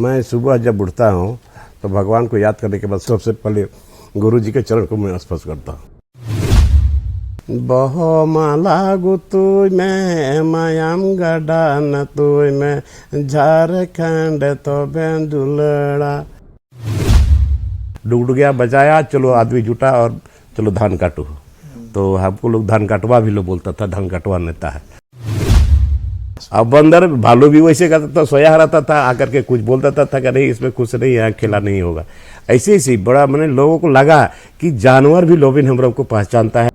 मैं सुबह जब उठता हूँ तो भगवान को याद करने के बाद सबसे पहले गुरु जी के चरण को मैं स्पर्श करता हूँ। बहो माला गुतुय में मायाम गडान तुय में झारखंड तो बेंदुलड़ा। डुगडुगिया बजाया, चलो आदमी जुटा और चलो धान काटो। तो हमको लोग धान काटवा भी लोग बोलता था, धान काटवा नेता है। अब बंदर भालू भी वैसे करता था, सोया रहता था, आकर के कुछ बोलता था कि नहीं इसमें कुछ नहीं है, खेला नहीं होगा। ऐसे ही बड़ा मैंने लोगों को लगा कि जानवर भी लोबिन हेम्ब्रम को पहचानता है।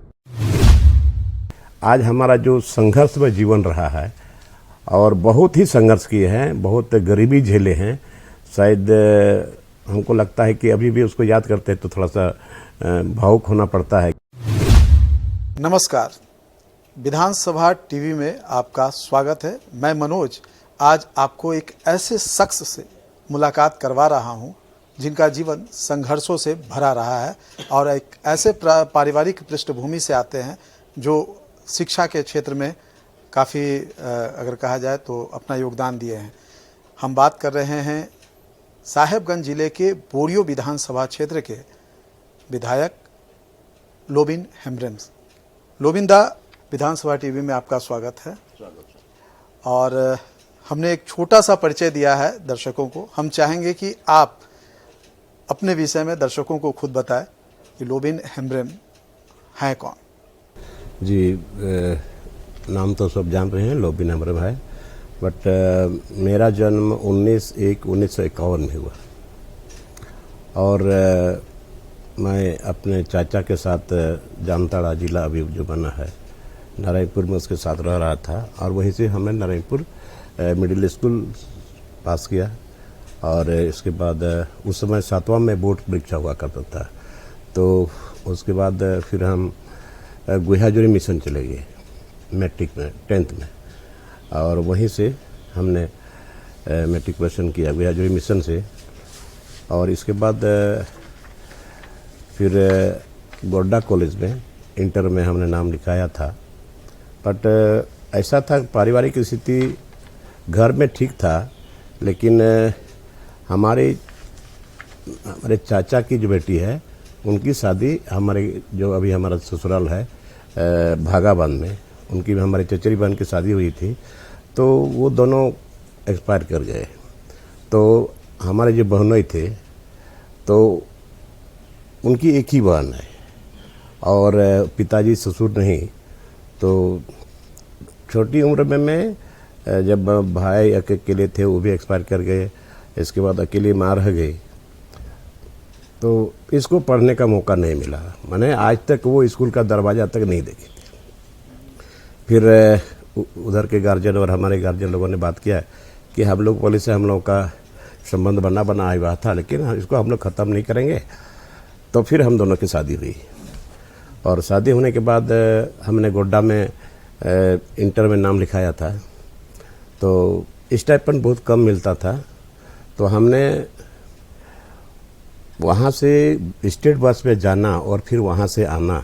आज हमारा जो संघर्ष में जीवन रहा है और बहुत ही संघर्ष किए हैं, बहुत गरीबी झेले हैं, शायद हमको लगता है कि अभी भी उसको याद करते हैं तो थोड़ा सा भावुक होना पड़ता है। नमस्कार, विधानसभा टीवी में आपका स्वागत है। मैं मनोज आज आपको एक ऐसे शख्स से मुलाकात करवा रहा हूं जिनका जीवन संघर्षों से भरा रहा है और एक ऐसे पारिवारिक पृष्ठभूमि से आते हैं जो शिक्षा के क्षेत्र में काफ़ी अगर कहा जाए तो अपना योगदान दिए हैं। हम बात कर रहे हैं साहेबगंज जिले के बोरियो विधानसभा क्षेत्र के विधायक लोबिन हेम्ब्रम। लोबिन दा, विधानसभा टीवी में आपका स्वागत है। और हमने एक छोटा सा परिचय दिया है दर्शकों को। हम चाहेंगे कि आप अपने विषय में दर्शकों को खुद बताएं कि लोबिन हेम्ब्रम हैं कौन। जी, नाम तो सब जान रहे हैं, लोबिन हेम्ब्रम है, बट मेरा जन्म 19/1/1951 में हुआ और मैं अपने चाचा के साथ जामताड़ा जिला अभी जो बना है नारायणपुर में उसके साथ रह रहा था और वहीं से हमने नारायणपुर मिडिल स्कूल पास किया और इसके बाद उस समय 7वां में बोर्ड परीक्षा हुआ करता था। तो उसके बाद फिर हम गुहाजोरी मिशन चले गए मैट्रिक में 10th में और वहीं से हमने मैट्रिकुलेशन किया गुहाजोरी मिशन से। और इसके बाद फिर गोड्डा कॉलेज में इंटर में हमने नाम लिखाया था। बट ऐसा था पारिवारिक स्थिति घर में ठीक था, लेकिन हमारे चाचा की जो बेटी है उनकी शादी हमारे जो अभी हमारा ससुराल है भागाबांध में, उनकी हमारे चचेरी बहन की शादी हुई थी। तो वो दोनों एक्सपायर कर गए। तो हमारे जो बहनोई थे तो उनकी एक ही बहन है और पिताजी ससुर नहीं। तो छोटी उम्र में मैं जब भाई अकेले थे वो भी एक्सपायर कर गए, इसके बाद अकेली माँ रह गई। तो इसको पढ़ने का मौका नहीं मिला। मैंने आज तक वो स्कूल का दरवाज़ा तक नहीं देखी थी। फिर उधर के गार्जियन और हमारे गार्जियन लोगों ने बात किया कि हम लोग पुलिस से हम लोग का संबंध बना हुआ था, लेकिन इसको हम लोग ख़त्म नहीं करेंगे। तो फिर हम दोनों की शादी हुई और शादी होने के बाद हमने गोड्डा में इंटर में नाम लिखाया था। तो स्टाइपेंड बहुत कम मिलता था, तो हमने वहाँ से स्टेट बस में जाना और फिर वहाँ से आना,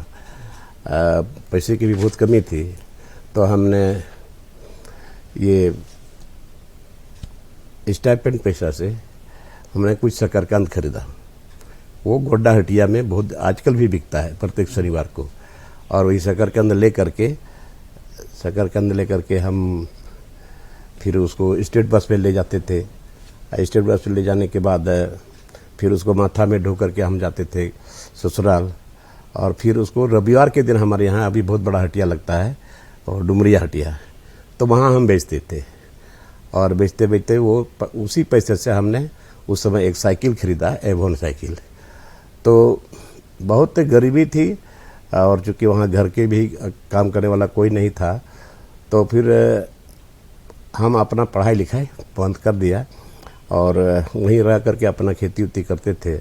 पैसे की भी बहुत कमी थी। तो हमने ये स्टाइपेंड पैसा से हमने कुछ शकरकंद खरीदा। वो गोड्डा हटिया में बहुत आजकल भी बिकता है प्रत्येक शनिवार को। और वही शकरकंद ले करके हम फिर उसको स्टेट बस पे ले जाते थे। स्टेट बस पे ले जाने के बाद फिर उसको माथा में ढो करके हम जाते थे ससुराल। और फिर उसको रविवार के दिन हमारे यहाँ अभी बहुत बड़ा हटिया लगता है और डुमरिया हटिया, तो वहाँ हम बेचते थे। और बेचते बेचते वो उसी पैसे से हमने उस समय एक साइकिल खरीदा, एवोन साइकिल। तो बहुत गरीबी थी और चूँकि वहाँ घर के भी काम करने वाला कोई नहीं था, तो फिर हम अपना पढ़ाई लिखाई बंद कर दिया और वहीं रह करके अपना खेती उती करते थे।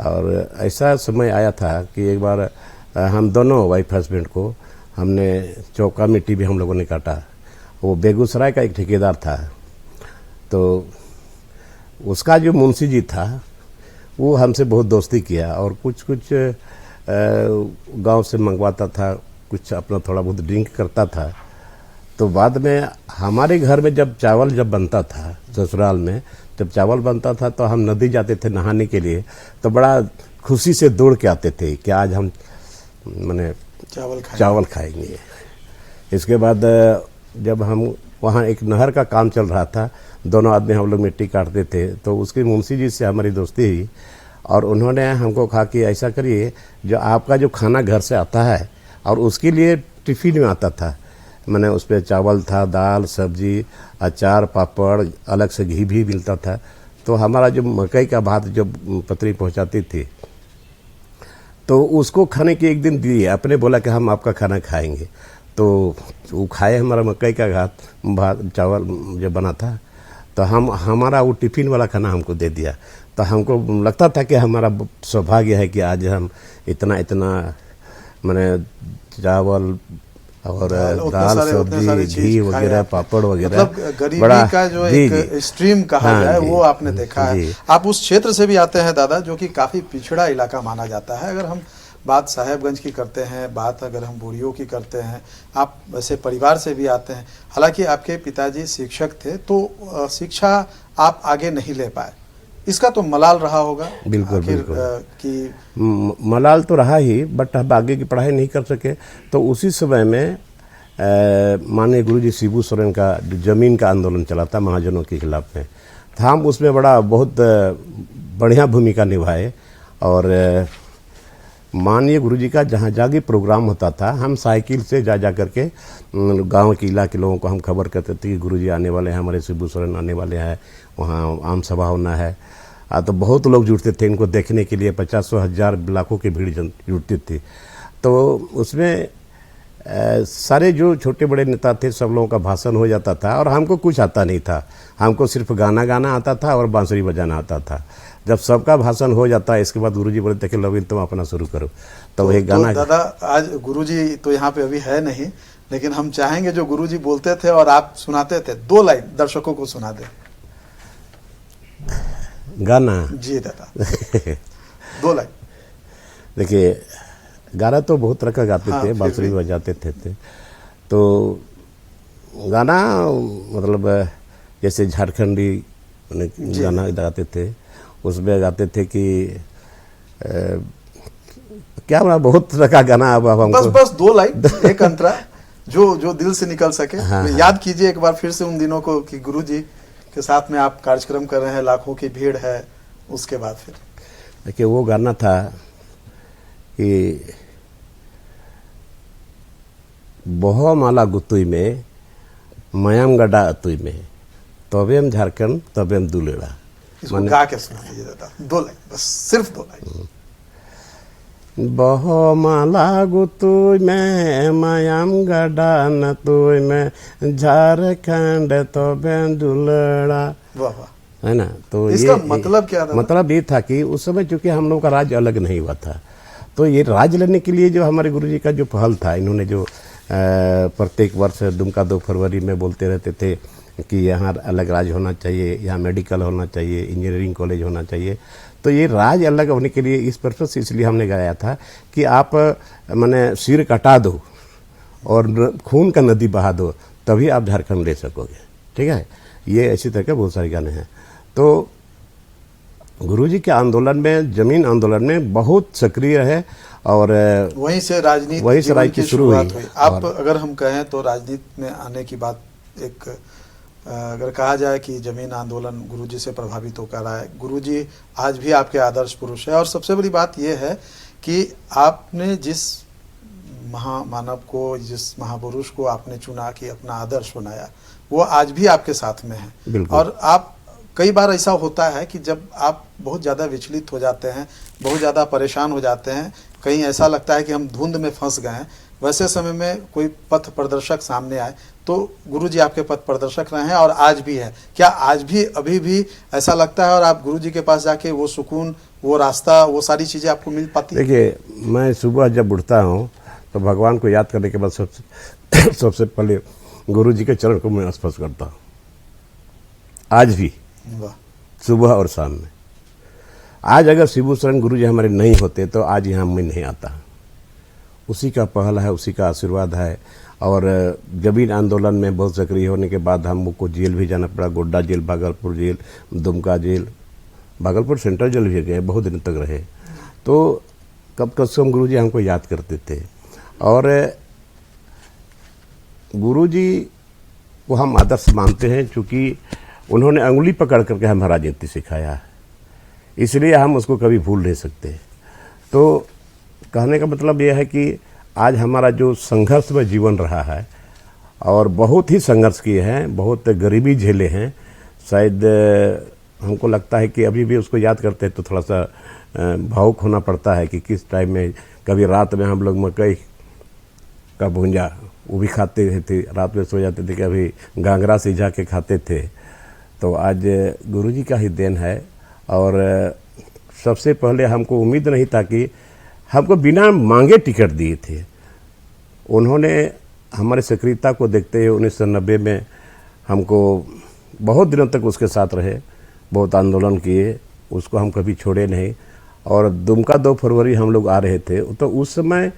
और ऐसा समय आया था कि एक बार हम दोनों वाइफ हस्बैंड को हमने चौका मिट्टी भी हम लोगों ने काटा। वो बेगूसराय का एक ठेकेदार था, तो उसका जो मुंशी जी था वो हमसे बहुत दोस्ती किया और कुछ गांव से मंगवाता था, कुछ अपना थोड़ा बहुत ड्रिंक करता था। तो बाद में हमारे घर में जब चावल जब बनता था ससुराल में, जब चावल बनता था तो हम नदी जाते थे नहाने के लिए, तो बड़ा खुशी से दौड़ के आते थे कि आज हम माने चावल खाएंगे। इसके बाद जब हम वहाँ एक नहर का काम चल रहा था, दोनों आदमी हम लोग मिट्टी काटते थे, तो उसकी मुंशी जी से हमारी दोस्ती हुई और उन्होंने हमको कहा कि ऐसा करिए, जो आपका जो खाना घर से आता है और उसके लिए टिफ़िन में आता था, मैंने उस पर चावल था, दाल, सब्जी, अचार, पापड़, अलग से घी भी मिलता था। तो हमारा जो मकई का भात जो पत्री पहुंचाती थी, तो उसको खाने के एक दिन दिए, अपने बोला कि हम आपका खाना खाएंगे। तो वो खाए हमारा मकई का भात चावल जब बना था, तो हमारा वो टिफ़िन वाला खाना हमको दे दिया। तो हमको लगता था कि हमारा सौभाग्य है कि आज हम इतना मैंने चावल और दाल, सब्जी, घी वगैरह, पापड़ वगैरह, मतलब गरीबी का जो एक स्ट्रीम कहा जाए वो आपने देखा है। आप उस क्षेत्र से भी आते हैं दादा, जो कि काफी पिछड़ा इलाका माना जाता है। अगर हम बात साहेबगंज की करते हैं, बात अगर हम बोरियो की करते हैं, आप वैसे परिवार से भी आते हैं। हालांकि आपके पिताजी शिक्षक थे, तो शिक्षा आप आगे नहीं ले पाए, इसका तो मलाल रहा होगा। बिल्कुल बिल्कुल कि मलाल तो रहा ही, बट हम आगे की पढ़ाई नहीं कर सके। तो उसी समय में माननीय गुरुजी शिबू सोरेन का जमीन का आंदोलन चला था महाजनों के खिलाफ में, तो हम उसमें बहुत बढ़िया भूमिका निभाए। और माननीय गुरुजी का जहाँ जाके प्रोग्राम होता था, हम साइकिल से जा करके गांव के इलाके लोगों को हम खबर करते थे कि गुरुजी आने वाले हैं, हमारे शिबू सोरेन आने वाले हैं, वहाँ आम सभा होना है। तो बहुत लोग जुटते थे इनको देखने के लिए, 50,000 लाखों की भीड़ जुटती थी। तो उसमें सारे जो छोटे बड़े नेता थे सब लोगों का भाषण हो जाता था, और हमको कुछ आता नहीं था, हमको सिर्फ गाना आता था और बांसुरी बजाना आता था। जब सबका भाषण हो जाता है, इसके बाद गुरुजी बोले थे कि लविन तुम अपना शुरू करो। तो वही गाना। दादा आज गुरुजी तो यहाँ पे अभी है नहीं, लेकिन हम चाहेंगे जो गुरुजी बोलते थे और आप सुनाते थे, 2 लाइन दर्शकों को सुना दे। गाना जी दादा 2 लाइन। देखिए, गाना तो बहुत तरह का गाते थे, बांसुरी बजाते थे। तो गाना मतलब जैसे झारखंडी गाना गाते थे, उसमें गाते थे कि क्या बना, बहुत तरह का गाना। अब हमको बस 2 लाइन, एक अंतरा जो दिल से निकल सके। हाँ, याद कीजिए एक बार फिर से उन दिनों को कि गुरुजी के साथ में आप कार्यक्रम कर रहे हैं, लाखों की भीड़ है। उसके बाद फिर देखिए वो गाना था कि बहो माला गुतुई में मयाम गड्ढा अतुई में, तबेम झारखंड तबेम दुलेड़ा। इसको गा के सुना दीजिए दादा, 2 लाइन, बस सिर्फ 2 लाइन। बहो माला गुतुई में मयाम गड्ढा नतुई में, झारखंड तबेम दुलेड़ा। वाह वाह, है ना। तो इसका मतलब क्या था? मतलब ये था कि उस समय चूंकि हम लोग का राज्य अलग नहीं हुआ था, तो ये राज्य लेने के लिए जो हमारे गुरुजी का जो पहल था, इन्होंने जो प्रत्येक वर्ष दुमका 2 फरवरी में बोलते रहते थे कि यहाँ अलग राज्य होना चाहिए, यहाँ मेडिकल होना चाहिए, इंजीनियरिंग कॉलेज होना चाहिए। तो ये राज्य अलग होने के लिए इस पर्पस इसलिए हमने गाया था कि आप माने सिर कटा दो और खून का नदी बहा दो, तभी आप झारखंड ले सकोगे। ठीक है, ये ऐसी तरह के बहुत सारे गाने हैं। तो गुरुजी के आंदोलन में, जमीन आंदोलन में बहुत सक्रिय है, और वहीं से राजनीति की शुरुआत हुई। आप अगर हम कहें तो राजनीति में आने की बात, एक अगर कहा जाए कि जमीन आंदोलन गुरुजी से प्रभावित होकर आया, गुरुजी आज भी आपके आदर्श पुरुष है। और सबसे बड़ी बात यह है कि आपने जिस महामानव को, जिस महापुरुष को आपने चुना कि अपना आदर्श बनाया, वो आज भी आपके साथ में है। और आप कई बार ऐसा होता है कि जब आप बहुत ज़्यादा विचलित हो जाते हैं, बहुत ज़्यादा परेशान हो जाते हैं, कहीं ऐसा लगता है कि हम धुंध में फंस गए हैं, वैसे समय में कोई पथ प्रदर्शक सामने आए, तो गुरुजी आपके पथ प्रदर्शक रहे हैं और आज भी है। क्या आज भी अभी भी ऐसा लगता है और आप गुरुजी के पास जाके वो सुकून, वो रास्ता, वो सारी चीज़ें आपको मिल पाती है? देखिए, मैं सुबह जब उठता हूँ तो भगवान को याद करने के बाद सबसे पहले गुरुजी के चरण को मैं स्पर्श करता हूँ, आज भी, सुबह और शाम में। आज अगर शिबू सोरेन गुरुजी हमारे नहीं होते तो आज यहाँ मैं नहीं आता। उसी का पहल है, उसी का आशीर्वाद है। और जमीन आंदोलन में बहुत सक्रिय होने के बाद हमको जेल भी जाना पड़ा, Godda jail, Bhagalpur jail, Dumka jail, Bhagalpur central jail भी गए, बहुत दिन तक रहे। तो कब कसम गुरुजी हमको याद करते थे और गुरुजी को हम आदर्श मानते हैं, क्योंकि उन्होंने अंगुली पकड़ करके हमें राजनीति सिखाया, इसलिए हम उसको कभी भूल नहीं सकते। तो कहने का मतलब यह है कि आज हमारा जो संघर्ष में जीवन रहा है और बहुत ही संघर्ष किए हैं, बहुत गरीबी झेले हैं, शायद हमको लगता है कि अभी भी उसको याद करते हैं तो थोड़ा सा भावुक होना पड़ता है कि किस टाइम में कभी रात में हम लोग मकई का भूंजा वो भी खाते थे, रात में सो जाते थे, कभी गांगरा सिझा के खाते थे। तो आज गुरुजी का ही देन है। और सबसे पहले हमको उम्मीद नहीं था कि हमको बिना मांगे टिकट दिए थे। उन्होंने हमारे सक्रियता को देखते हुए 1990 में हमको बहुत दिनों तक उसके साथ रहे, बहुत आंदोलन किए, उसको हम कभी छोड़े नहीं। और दुमका 2 फरवरी हम लोग आ रहे थे, तो उस समय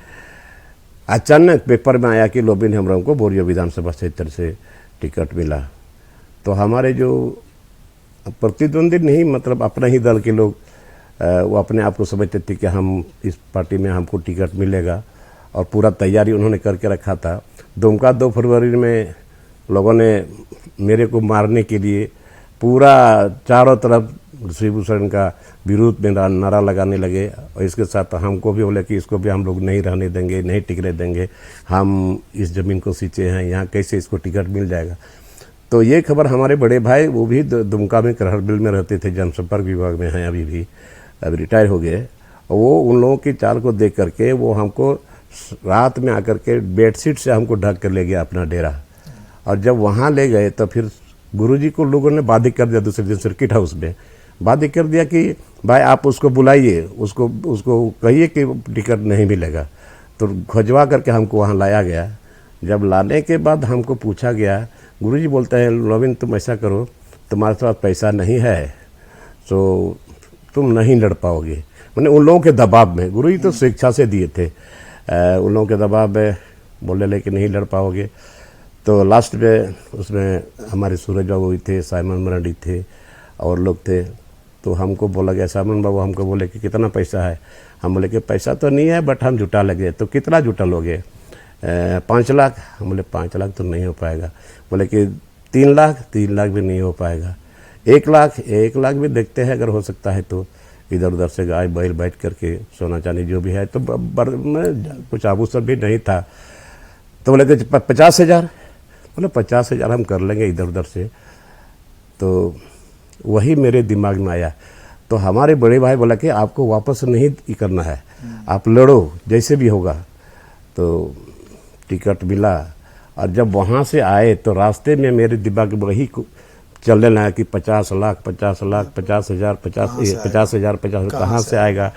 अचानक पेपर में आया कि लोबिन हेम्ब्रम को बोरियो विधानसभा क्षेत्र से टिकट मिला। तो हमारे जो प्रतिद्वंदी नहीं, मतलब अपना ही दल के लोग, वो अपने आप को समझते थे कि हम इस पार्टी में हमको टिकट मिलेगा, और पूरा तैयारी उन्होंने करके रखा था। दुमका 2 फरवरी में लोगों ने मेरे को मारने के लिए पूरा चारों तरफ शिवभूषण का विरोध में नारा लगाने लगे, और इसके साथ हमको भी बोले कि इसको भी हम लोग नहीं रहने देंगे, नहीं टिकने देंगे, हम इस ज़मीन को सींचे हैं, यहाँ कैसे इसको टिकट मिल जाएगा। तो ये खबर हमारे बड़े भाई, वो भी दुमका में करहरबिल में रहते थे, जनसंपर्क विभाग में हैं अभी भी, अभी रिटायर हो गए। वो उन लोगों की चाल को देख करके वो हमको रात में आकर के बेडशीट से हमको ढक कर ले गया अपना डेरा। और जब वहाँ ले गए तो फिर गुरुजी को लोगों ने बाध्य कर दिया, दूसरे दिन सर्किट हाउस में बाध्य कर दिया कि भाई आप उसको बुलाइए, उसको कहिए कि टिकट नहीं मिलेगा। तो खजवा करके हमको वहाँ लाया गया। जब लाने के बाद हमको पूछा गया, गुरुजी बोलते हैं लोबिन तुम ऐसा करो, तुम्हारे पास पैसा नहीं है तो तुम नहीं लड़ पाओगे। मैंने उन लोगों के दबाव में, गुरुजी तो शिक्षा से दिए थे, उन लोगों के दबाव में बोले लेकिन नहीं लड़ पाओगे। तो लास्ट में उसमें हमारे सूरज बाबू भी थे, साइमन मरांडी थे और लोग थे। तो हमको बोला गया, साइमन बाबू हमको बोले कि कितना पैसा है। हम बोले कि पैसा तो नहीं है बट हम जुटा लगे। तो कितना जुटा लोगे? 5 लाख। हम बोले 5 लाख तो नहीं हो पाएगा। बोले कि 3 लाख, 3 लाख भी नहीं हो पाएगा। 1 लाख, 1 लाख भी देखते हैं अगर हो सकता है तो। इधर उधर से गाय बैल बैठ करके सोना चांदी जो भी है, तो कुछ आभूषण भी नहीं था। तो बोले कि 50,000। बोले 50,000 हम कर लेंगे इधर उधर से। तो वही मेरे दिमाग में आया। तो हमारे बड़े भाई बोला कि आपको वापस नहीं करना है, आप लड़ो जैसे भी होगा। तो टिकट मिला। और जब वहाँ से आए तो रास्ते में मेरे दिमाग में वही चलने लगा कि 50 लाख 50,000 50,000 50,000 कहाँ से आएगा।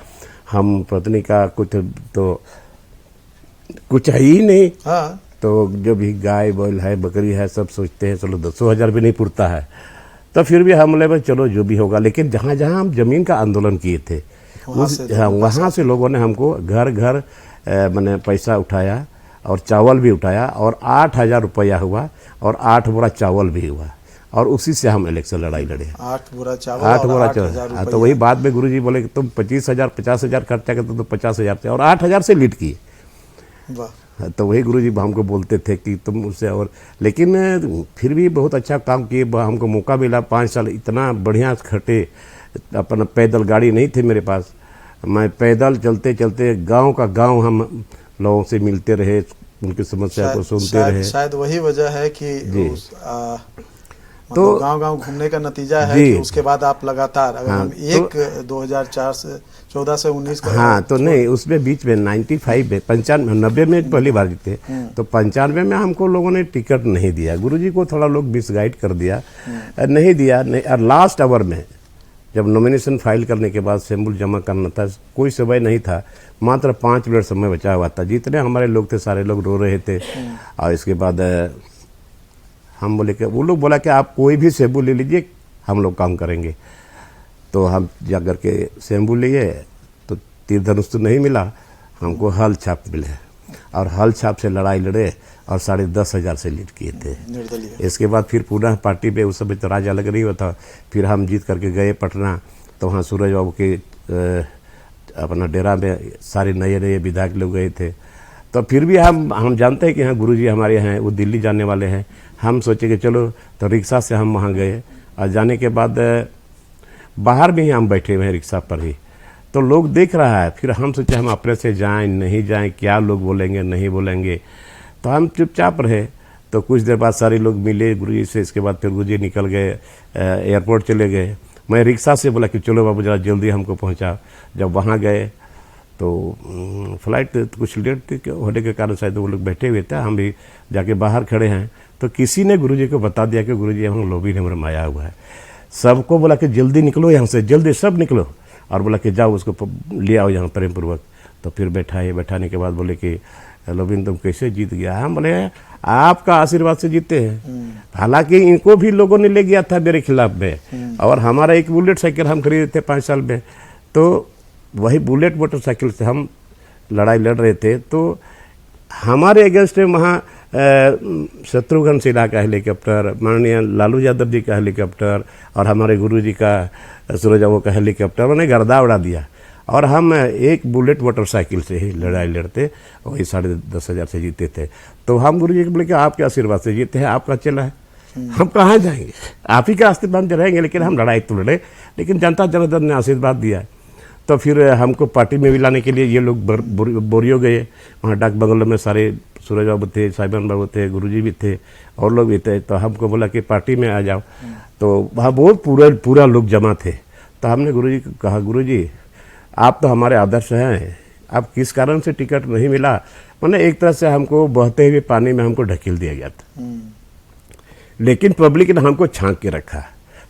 हम पत्नी का कुछ है ही नहीं। हाँ। तो जो भी गाय बैल है, बकरी है, सब सोचते हैं चलो 10,000 भी नहीं पुरता है। तो फिर भी हम बोले चलो जो भी होगा। लेकिन जहाँ जहाँ हम जमीन का आंदोलन किए थे वहाँ से लोगों ने हमको घर घर मैंने पैसा उठाया और चावल भी उठाया, और 8,000 रुपया हुआ और 8 बोरा चावल भी हुआ, और उसी से हम इलेक्शन लड़ाई लड़े। 8 बोरा चावल, 8 बोरा चावल। तो वही बाद में गुरुजी बोले कि तुम 25,000 50,000 खर्चा करते तो 50,000 से, और 8,000 से लीड किए। वाह। तो वही गुरुजी हमको बोलते थे कि तुम उससे, और लेकिन फिर भी बहुत अच्छा काम किए। हमको मौका मिला 5 साल, इतना बढ़िया खटे। अपना पैदल गाड़ी नहीं थी मेरे पास, मैं पैदल चलते चलते गांव का गांव हम लोगों से मिलते रहे, उनकी समस्या को सुनते रहे। शायद वही वजह है कि तो गांव-गांव घूमने का नतीजा है कि उसके बाद आप लगातार, अगर हम 2004 से 14 से 19 का, हाँ, तो नहीं, उसमें बीच में 95 में 95 में पहली बार जीते। तो 95 में हमको लोगों ने टिकट नहीं दिया। गुरुजी को थोड़ा लोग मिसगाइड कर दिया, नहीं दिया। नहीं, और लास्ट आवर में जब नॉमिनेशन फाइल करने के बाद सैंपल जमा करना था, कोई समय नहीं था, मात्र 5 मिनट समय बचा हुआ था। जितने हमारे लोग थे सारे लोग रो रहे थे। और इसके बाद हम बोले कि वो लोग बोला कि आप कोई भी शैम्पू ले लीजिए, हम लोग काम करेंगे। तो हम जा कर के शैम्पू लिए तो तीर धनुष तो नहीं मिला, हमको हल छाप मिले। और हल छाप से लड़ाई लड़े और 10,500 से लीड किए थे। निर्दलीय। इसके बाद फिर पुनः पार्टी पे उस समय तो राज अलग नहीं हुआ था, फिर हम जीत करके गए पटना, तो वहाँ सूरज बाबू के अपना डेरा में सारे नए नए विधायक लोग गए थे। तो फिर भी हम जानते हैं कि हाँ गुरुजी हमारे यहाँ हैं, वो दिल्ली जाने वाले हैं। हम सोचे कि चलो, तो रिक्शा से हम वहाँ गए और जाने के बाद बाहर में ही हम बैठे हुए हैं रिक्शा पर ही, तो लोग देख रहा है। फिर हम सोचे हम अपने से जाएं नहीं जाएं, क्या लोग बोलेंगे नहीं बोलेंगे, तो हम चुपचाप रहे। तो कुछ देर बाद सारे लोग मिले गुरुजी से। इसके बाद फिर गुरुजी निकल गए, एयरपोर्ट चले गए। मैं रिक्शा से बोला कि चलो बाबू जरा जल्दी हमको पहुंचाओ। जब वहाँ गए तो फ्लाइट कुछ लेट होने के कारण शायद वो लोग बैठे हुए थे, हम भी जाके बाहर खड़े हैं। तो किसी ने गुरुजी को बता दिया कि गुरुजी हम लॉबी नंबर में आया हुआ है। सबको बोला कि जल्दी निकलो यहाँ से, जल्दी सब निकलो, और बोला कि जाओ उसको ले आओ यहाँ प्रेम पूर्वक। तो फिर बैठाने के बाद बोले कि लोबिन तुम कैसे जीत गया? हम बोले आपका आशीर्वाद से जीते हैं। हालांकि इनको भी लोगों ने ले गया था मेरे खिलाफ में, और हमारा एक बुलेट साइकिल हम खरीदे थे 5 साल में, तो वही बुलेट मोटरसाइकिल से हम लड़ाई लड़ रहे थे। तो हमारे अगेंस्ट में वहाँ शत्रुघ्न सिन्हा का हेलीकॉप्टर, माननीय लालू यादव जी का हेलीकॉप्टर, और हमारे गुरुजी का सूरज बाबू का हेलीकॉप्टर, उन्होंने गर्दा उड़ा दिया। और हम एक बुलेट मोटरसाइकिल से ही लड़ाई लड़ते, वही 10,500 से जीते थे। तो हम गुरुजी को बोले कि आपके आशीर्वाद से जीते हैं, आपका चला है, हम कहाँ जाएंगे, आप ही के रास्ते पर हम रहेंगे, लेकिन हम लड़ाई तो लड़े, लेकिन जनता जनार्दन ने आशीर्वाद दिया। तो फिर हमको पार्टी में भी लाने के लिए ये लोग बोरियो गए। वहाँ डाक बंगलों में सारे सूरज बाबू थे, साइबन बाबू थे, गुरुजी भी थे, और लोग भी थे। तो हमको बोला कि पार्टी में आ जाओ। तो वहाँ बहुत पूरा लोग जमा थे। तो हमने गुरुजी को कहा, गुरुजी आप तो हमारे आदर्श हैं, आप किस कारण से टिकट नहीं मिला? मैंने एक तरह से हमको बहते हुए पानी में हमको ढकेल दिया गया था, लेकिन पब्लिक ने हमको छांक के रखा।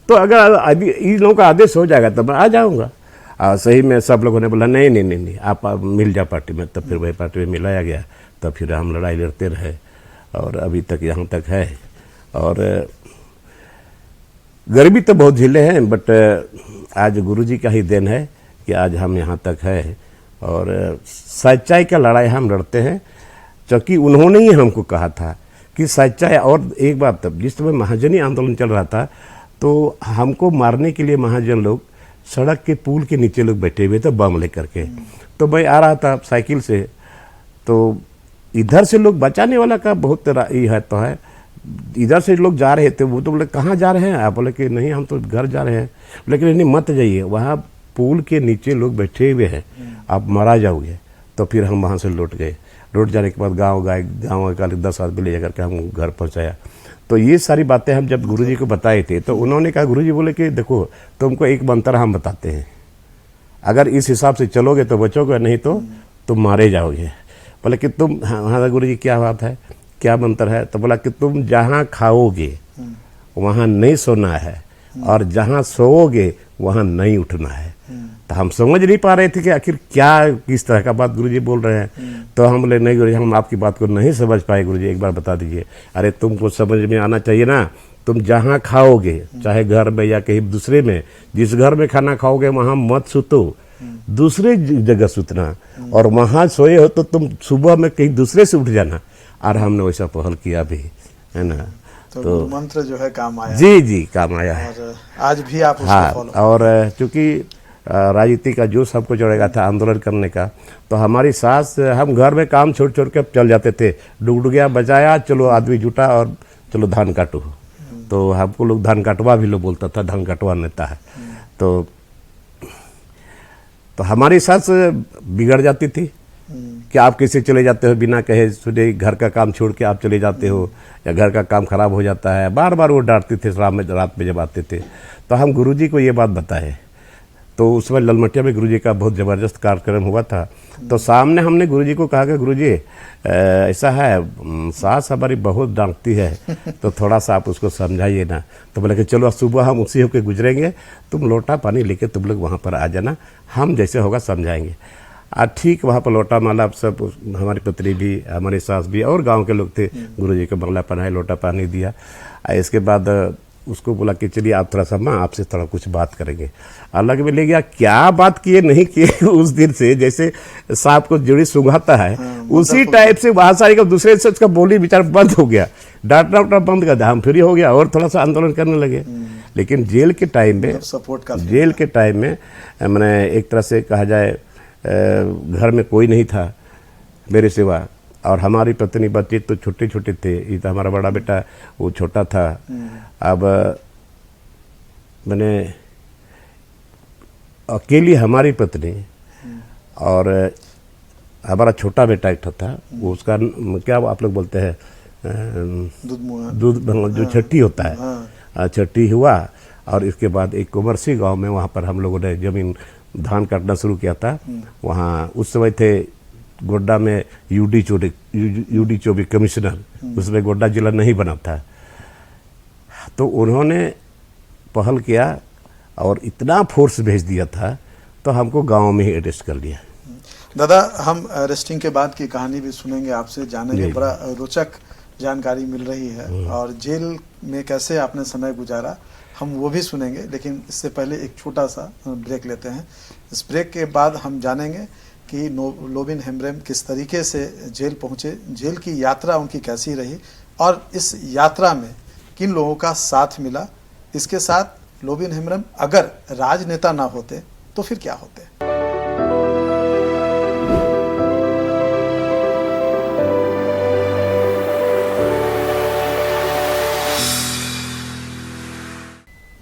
तो अगर अभी इन लोगों का आदेश हो जाएगा तो मैं आ जाऊँगा। सही में सब लोगों ने बोला नहीं आप मिल जाओ पार्टी में। तब फिर वही पार्टी में मिलाया गया। तब फिर हम लड़ाई लड़ते रहे और अभी तक यहाँ तक है। और गरीबी तो बहुत झेले हैं, बट आज गुरुजी का ही देन है कि आज हम यहाँ तक है। और सच्चाई का लड़ाई हम लड़ते हैं, क्योंकि उन्होंने ही हमको कहा था कि सच्चाई। और एक बात, तब जिस समय महाजनी आंदोलन चल रहा था, तो हमको मारने के लिए महाजन लोग सड़क के पुल के नीचे लोग बैठे हुए थे बम लेकर के। तो मैं आ रहा था साइकिल से, तो इधर से लोग बचाने वाला का बहुत है। इधर से लोग जा रहे थे, वो तो बोले कहाँ जा रहे हैं आप? बोले कि नहीं हम तो घर जा रहे हैं। लेकिन नहीं मत जाइए, वहाँ पुल के नीचे लोग बैठे हुए हैं, आप मारा जाओगे। तो फिर हम वहाँ से लौट गए। लौट जाने के बाद गाँव का 10 आदमी ले जाकर के हम घर पहुँचाया। तो ये सारी बातें हम जब गुरुजी को बताए थे, तो उन्होंने कहा, गुरुजी बोले कि देखो तुमको एक मंत्र हम बताते हैं, अगर इस हिसाब से चलोगे तो बचोगे, नहीं तो तुम मारे जाओगे। बोले कि तुम, हाँ गुरुजी क्या बात है, क्या मंत्र है? तो बोला कि तुम जहाँ खाओगे वहाँ नहीं सोना है, और जहाँ सोओगे वहाँ नहीं उठना है। तो हम समझ नहीं पा रहे थे कि आखिर क्या किस तरह का बात गुरुजी बोल रहे हैं। तो हम बोले नहीं गुरुजी, हम आपकी बात को नहीं समझ पाए, गुरुजी एक बार बता दीजिए। अरे तुमको समझ में आना चाहिए ना, तुम जहाँ खाओगे, चाहे घर में या कहीं दूसरे में, जिस घर में खाना खाओगे वहाँ मत सुतो, दूसरे जगह सुतना, और वहाँ सोए हो तो तुम सुबह में कहीं दूसरे से उठ जाना। और हमने वैसा पहल किया भी, है ना। तो मंत्र जो है काम आया। जी काम आया है, और आज भी आप उसको फॉलो। और चूंकि राजनीति का जोश हमको चढ़ेगा था आंदोलन करने का, तो हमारी सास, हम घर में काम छोड़ के चल जाते थे। डुगडुगिया बजाया, चलो आदमी जुटा और चलो धान काटो। तो हमको लोग धान काटवा भी लोग बोलता था, धान काटवा नेता है। तो हमारी सास बिगड़ जाती थी कि आप कैसे चले जाते हो बिना कहे सुने, घर का काम छोड़ के आप चले जाते हो, या घर का काम खराब हो जाता है। बार बार वो डांटते थे रात में जब आते थे। तो हम गुरुजी को ये बात बताए। तो उस समय ललमटिया में गुरुजी का बहुत ज़बरदस्त कार्यक्रम हुआ था। तो सामने हमने गुरुजी को कहा कि गुरुजी ऐसा है, सास हमारी बहुत डांटती है, तो थोड़ा सा आप उसको समझाइए ना। तो बोले कि चलो सुबह हम उसी होकर गुजरेंगे, तुम लोटा पानी लेके तुम लोग वहाँ पर आ जाना, हम जैसे होगा समझाएंगे। ठीक वहाँ पर लोटा माला सब, हमारी पत्नी भी, हमारी सास भी, और गांव के लोग थे। गुरुजी को बंगला पहनाए, लोटा पानी दिया। इसके बाद उसको बोला कि चलिए आप थोड़ा सा, माँ आपसे थोड़ा कुछ बात करेंगे। अलग में ले गया, क्या बात किए नहीं किए उस दिन से जैसे सांप को जड़ी सुंघाता है, उसी टाइप से वहां सारी का दूसरे से उसका बोली विचार बंद हो गया, डांटना उठना बंद कर दिया, हम फ्री हो गया और थोड़ा सा आंदोलन करने लगे। लेकिन जेल के टाइम में सपोर्ट का जेल के टाइम में मैंने एक तरह से कहा जाए घर में कोई नहीं था मेरे सिवा, और हमारी पत्नी बच्चे तो छोटे छोटे थे। ये तो हमारा बड़ा बेटा वो छोटा था। अब मैंने अकेली हमारी पत्नी और हमारा छोटा बेटा एक था, वो उसका क्या आप लोग बोलते हैं दूध जो छठी होता है, छठी हुआ। और इसके बाद एक कुमरसी गांव में वहाँ पर हम लोगों ने जमीन धान काटना शुरू किया था। वहाँ उस समय थे गोड्डा में यूडी चौबे कमिश्नर, उसमें गोड्डा जिला नहीं बना था। तो उन्होंने पहल किया और इतना फोर्स भेज दिया था, तो हमको गांव में ही एडजस्ट कर लिया। दादा, हम अरेस्टिंग के बाद की कहानी भी सुनेंगे आपसे, जानेंगे, बड़ा रोचक जानकारी मिल रही है। और जेल में कैसे आपने समय गुजारा हम वो भी सुनेंगे। लेकिन इससे पहले एक छोटा सा ब्रेक लेते हैं। इस ब्रेक के बाद हम जानेंगे कि लोबिन हेम्ब्रेम किस तरीके से जेल पहुंचे, जेल की यात्रा उनकी कैसी रही और इस यात्रा में किन लोगों का साथ मिला। इसके साथ लोबिन हेम्ब्रेम अगर राजनेता ना होते तो फिर क्या होते।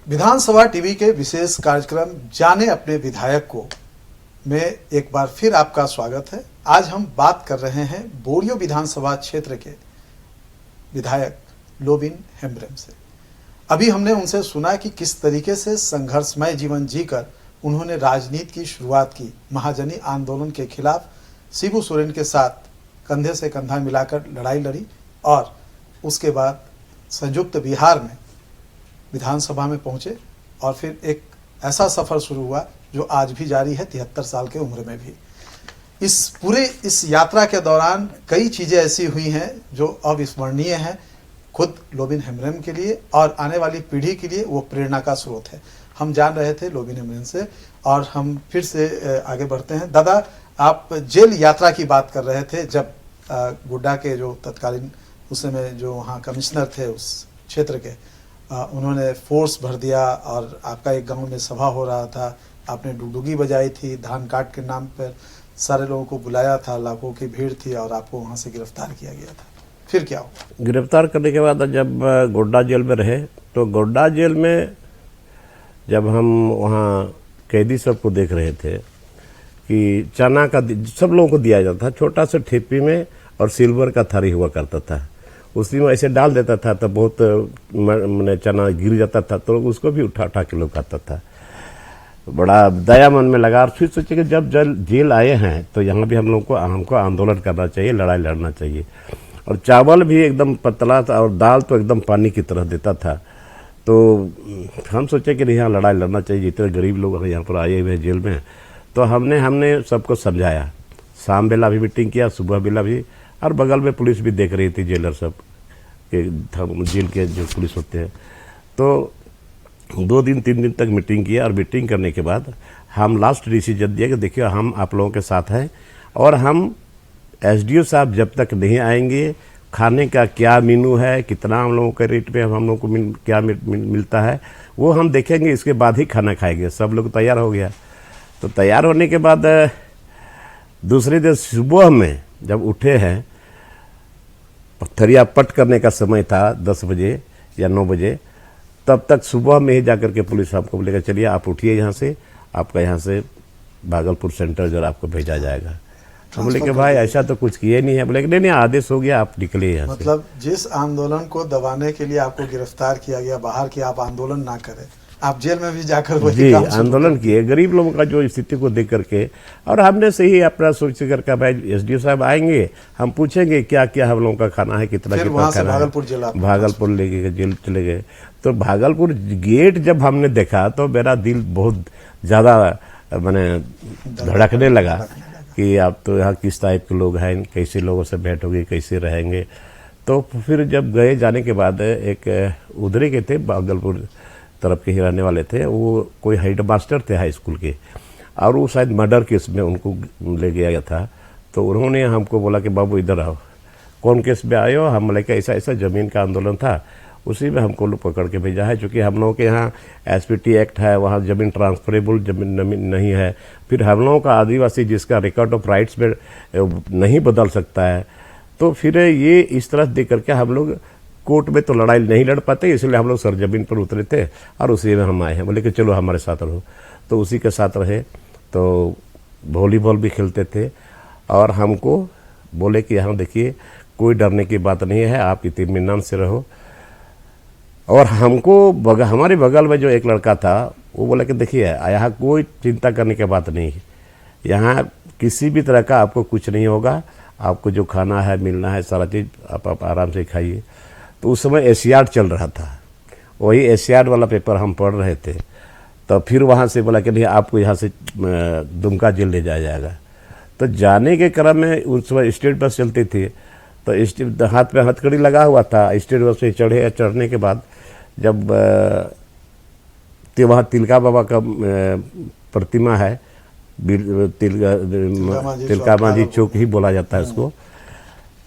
विधानसभा टीवी के विशेष कार्यक्रम जाने अपने विधायक को में एक बार फिर आपका स्वागत है। आज हम बात कर रहे हैं बोरियो विधानसभा क्षेत्र के विधायक लोबिन हेम्ब्रेम से। अभी हमने उनसे सुना कि किस तरीके से संघर्षमय जीवन जीकर उन्होंने राजनीति की शुरुआत की। महाजनी आंदोलन के खिलाफ शिबू सोरेन के साथ कंधे से कंधा मिलाकर लड़ाई लड़ी और उसके बाद संयुक्त बिहार में विधानसभा में पहुंचे और फिर एक ऐसा सफर शुरू हुआ जो आज भी जारी है 73 साल के उम्र में भी। इस यात्रा के दौरान कई चीज़ें ऐसी हुई हैं जो अविस्मरणीय हैं खुद लोबिन हेम्ब्रेम के लिए और आने वाली पीढ़ी के लिए वो प्रेरणा का स्रोत है। हम जान रहे थे लोबिन हेम्ब्रेम से और हम फिर से आगे बढ़ते हैं। दादा, आप जेल यात्रा की बात कर रहे थे जब गोड्डा के जो तत्कालीन उस समय जो वहाँ कमिश्नर थे उस क्षेत्र के, उन्होंने फोर्स भर दिया और आपका एक गांव में सभा हो रहा था, आपने डुगडुगी बजाई थी, धान काट के नाम पर सारे लोगों को बुलाया था, लाखों की भीड़ थी और आपको वहां से गिरफ्तार किया गया था। फिर क्या हुआ? गिरफ्तार करने के बाद जब गोड्डा जेल में रहे तो गोड्डा जेल में जब हम वहाँ कैदी सबको देख रहे थे कि चना का सब लोगों को दिया जाता था, छोटा सा ठेपी में और सिल्वर का थारी हुआ करता था, उसी में ऐसे डाल देता था तो बहुत मैंने चना गिर जाता था तो उसको भी उठा उठा के लोग खाता था। बड़ा दया मन में लगा और फिर सोचे कि जब जेल आए हैं तो यहाँ भी हमको आंदोलन करना चाहिए, लड़ाई लड़ना चाहिए। और चावल भी एकदम पतला था और दाल तो एकदम पानी की तरह देता था। तो हम सोचे कि यहाँ लड़ाई लड़ना चाहिए, जितने गरीब लोग यहाँ पर आए हुए हैं जेल में। तो हमने सबको समझाया, शाम बेला भी मीटिंग किया, सुबह बेला भी, और बगल में पुलिस भी देख रही थी, जेलर सब के जेल के जो पुलिस होते हैं। तो 2 दिन 3 दिन तक मीटिंग किया और मीटिंग करने के बाद हम लास्ट डिसीजन दिया कि देखिए हम आप लोगों के साथ हैं और हम एसडीओ साहब जब तक नहीं आएंगे, खाने का क्या मेनू है, कितना हम लोगों के रेट पे हम लोगों को क्या मिलता है वो हम देखेंगे, इसके बाद ही खाना खाएंगे। सब लोग तैयार हो गया। तो तैयार होने के बाद दूसरे दिन सुबह में जब उठे हैं, पत्थरिया पट करने का समय था 10 बजे या 9 बजे, तब तक सुबह में ही जाकर के पुलिस हमको बोलेगा चलिए आप उठिए यहाँ से, आपका यहाँ से भागलपुर सेंटर जो आपको भेजा जाएगा। हम बोले कि भाई ऐसा तो कुछ किए नहीं है। बोले कि नहीं आदेश हो गया, आप निकले यहाँ से। मतलब जिस आंदोलन को दबाने के लिए आपको गिरफ्तार किया गया बाहर की, आप आंदोलन ना करें, आप जेल में भी जाकर वही काम आंदोलन किए गरीब लोगों का जो स्थिति को देख करके। और हमने सही अपना सोच करके भाई एसडीओ साहब आएंगे, हम पूछेंगे क्या क्या हम लोगों का खाना है, कितना कितना खाना है। भागलपुर लेके जेल चले गए। तो भागलपुर गेट जब हमने देखा तो मेरा दिल बहुत ज़्यादा मैंने धड़कने लगा कि आप तो यहाँ किस टाइप के लोग हैं, कैसे लोगों से भेंट होगी, कैसे रहेंगे। तो फिर जब गए, जाने के बाद एक उधरे के थे, भागलपुर तरफ के ही रहने वाले थे, वो कोई हेड मास्टर थे हाई स्कूल के, और वो शायद मर्डर केस में उनको ले गया था। तो उन्होंने हमको बोला कि बाबू इधर आओ, कौन केस में आए हो? हम बोले कि ऐसा ऐसा ज़मीन का आंदोलन था, उसी में हमको लोग पकड़ के भेजा है। चूँकि हम लोगों के यहाँ एसपीटी एक्ट है, वहाँ ज़मीन ट्रांसफरेबल ज़मीन नहीं है। फिर हम लोगों का आदिवासी जिसका रिकॉर्ड ऑफ राइट्स में नहीं बदल सकता है, तो फिर ये इस तरह देख करके हम लोग कोर्ट में तो लड़ाई नहीं लड़ पाते, इसलिए हम लोग सरजमीन पर उतरे थे और उसी में हम आए हैं। बोले कि चलो हमारे साथ रहो, तो उसी के साथ रहे। तो वॉलीबॉल भी खेलते थे और हमको बोले कि यहाँ देखिए कोई डरने की बात नहीं है, आप इत्मीनान से रहो। और हमको हमारे बगल में जो एक लड़का था वो बोला कि देखिए यहाँ कोई चिंता करने की बात नहीं है, यहाँ किसी भी तरह का आपको कुछ नहीं होगा, आपको जो खाना है मिलना है सारा चीज़ आप आराम से खाइए। तो उस समय एशियाड चल रहा था, वही एशियाड वाला पेपर हम पढ़ रहे थे। तो फिर वहाँ से बोला कि नहीं आपको यहाँ से दुमका जेल ले जाया जाएगा। तो जाने के क्रम में उस समय स्टेट बस चलती थी, तो हाथ पे हथकड़ी लगा हुआ था। स्टेट बस पे चढ़ने के बाद जब वहाँ तिलका बाबा का प्रतिमा है, तिलका मांझी चौक ही बोला जाता है उसको,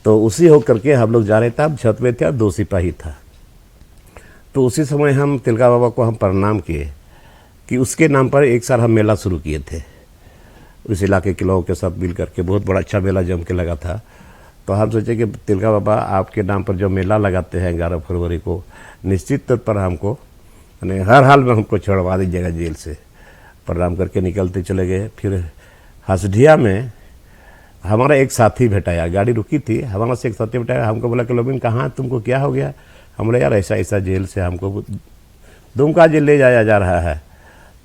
तो उसी हो करके हम लोग जा रहे थे। हम छत में थे, 2 सिपाही था। तो उसी समय हम तिलका बाबा को हम प्रणाम किए कि उसके नाम पर एक साल हम मेला शुरू किए थे उस इलाके के लोगों के साथ मिल करके। बहुत बड़ा अच्छा मेला जम के लगा था। तो हम सोचे कि तिलका बाबा आपके नाम पर जो मेला लगाते हैं 11 फरवरी को, निश्चित तौर पर हमको यानी हर हाल में हमको छुड़वा दीजिएगा जेल से। प्रणाम करके निकलते चले गए। फिर हसडिया में हमारा एक साथी भेटाया, गाड़ी रुकी थी, हमारा से एक साथी भेटाया। हमको बोला कि लोबिन कहाँ, तुमको क्या हो गया? हम बोले यार ऐसा ऐसा जेल से हमको दुमका जेल ले जाया जा रहा है।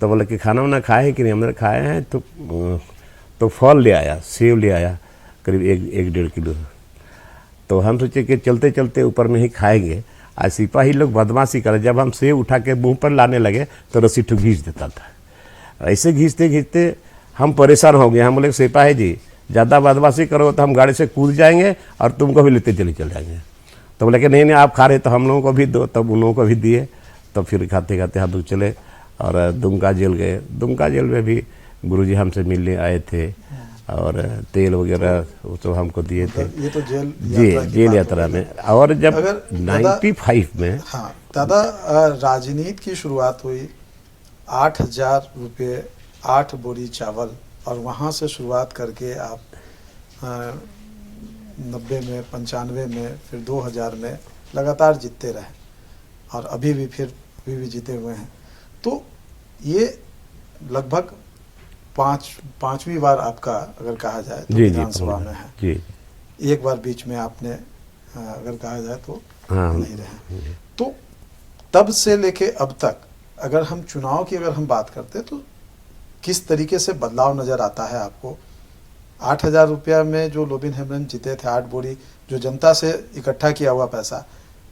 तो बोले कि खाना वाना खाए कि नहीं? हमने खाए हैं। तो फल ले आया, सेब ले आया करीब 1-1.5 किलो। तो हम सोचे कि चलते चलते ऊपर में ही खाएंगे। आज सिपाही लोग बदमाशी करे, जब हम सेब उठा के मुंह पर लाने लगे तो रस्सी ठुक घींच देता था। ऐसे घींचते घींचते हम परेशान हो गए। हम बोले सिपाही जी ज़्यादा बदमाशी करो तो हम गाड़ी से कूद जाएंगे और तुमको भी लेते चले चल जाएंगे। तो बोले कि नहीं नहीं आप खा रहे तो हम लोगों को भी दो। तब उन लोगों को भी दिए। तो फिर खाते खाते हम लोग चले और दुमका जेल गए। दुमका जेल में भी गुरुजी हमसे मिलने आए थे और तेल वगैरह वो तो हमको दिए थे। ये तो जेल यात्रा में। और जब 95 में, हाँ दादा, राजनीति की शुरुआत हुई 8,000 रुपये 8 बोरी चावल, और वहाँ से शुरुआत करके आप 90 में, 95 में, फिर 2000 में लगातार जीतते रहे और अभी भी जीते हुए हैं। तो ये लगभग पांचवी बार आपका अगर कहा जाए तो विधानसभा में है। जी। एक बार बीच में आपने अगर कहा जाए तो नहीं रहे। तो तब से लेके अब तक अगर हम चुनाव की अगर हम बात करते हैं तो किस तरीके से बदलाव नजर आता है आपको? 8,000 रुपया में जो लोबिन हेम्ब्रेन जीते थे, 8 बोरी जो जनता से इकट्ठा किया हुआ पैसा,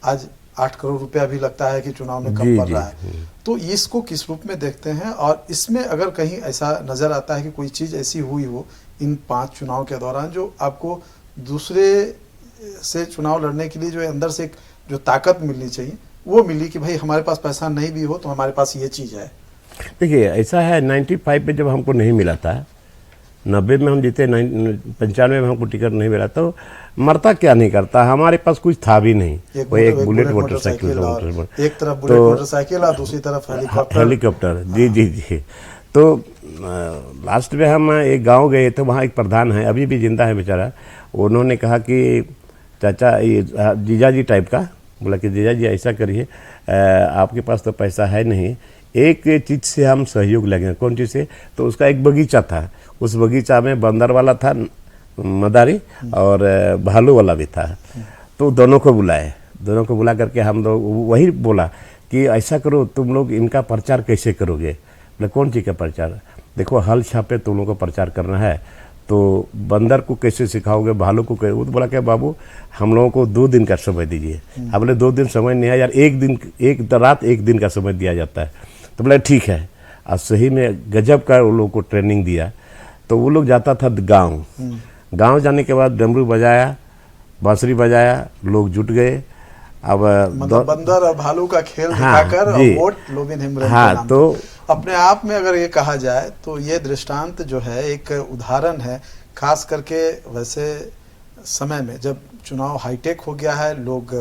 आज 8 करोड़ रुपया भी लगता है कि चुनाव में कम पड़ रहा है। तो इसको किस रूप में देखते हैं? और इसमें अगर कहीं ऐसा नजर आता है कि कोई चीज़ ऐसी हुई हो इन 5 चुनाव के दौरान जो आपको दूसरे से चुनाव लड़ने के लिए जो अंदर से जो ताकत मिलनी चाहिए वो मिली कि भाई हमारे पास पैसा नहीं भी हो तो हमारे पास ये चीज़ है? देखिए ऐसा है, 95 में जब हमको नहीं मिला था, 90 में हम जीते, 95 में हमको टिकट नहीं मिला, तो मरता क्या नहीं करता, हमारे पास कुछ था भी नहीं। वो एक बुलेट मोटरसाइकिल, एक तरफ बुलेट मोटरसाइकिल और दूसरी तरफ हेलीकॉप्टर। जी जी जी। तो लास्ट में हम एक गांव गए तो वहाँ एक प्रधान है, अभी भी जिंदा है बेचारा। उन्होंने कहा कि चाचा, ये जीजा जी टाइप का, बोला कि जीजा जी ऐसा करिए, आपके पास तो पैसा है नहीं, एक चीज़ से हम सहयोग लेंगे। कौन चीज़ से? तो उसका एक बगीचा था, उस बगीचा में बंदर वाला था मदारी और भालू वाला भी था। तो दोनों को बुला करके हम लोग वही बोला कि ऐसा करो, तुम लोग इनका प्रचार कैसे करोगे? बोले कौन चीज़ का प्रचार? देखो हल छापे तुम लोगों को प्रचार करना है, तो बंदर को कैसे सिखाओगे, भालू को कैसे? वो तो बोला कि बाबू हम लोगों को 2 दिन का समय दीजिए। अब बोले 2 दिन समय नहीं है यार, एक रात 1 दिन का समय दिया जाता है। तो बोला ठीक है। और सही में गजब का वो लोगों को ट्रेनिंग दिया। तो वो लोग जाता था गांव जाने के बाद डमरू बजाया, बांसुरी बजाया, लोग जुट गए। अब मतलब बंदर और भालू का खेल दिखाकर वोट लोबिन हेम्ब्रेन के नाम। तो अपने आप में अगर ये कहा जाए तो ये दृष्टांत जो है एक उदाहरण है खास करके वैसे समय में जब चुनाव हाईटेक हो गया है, लोग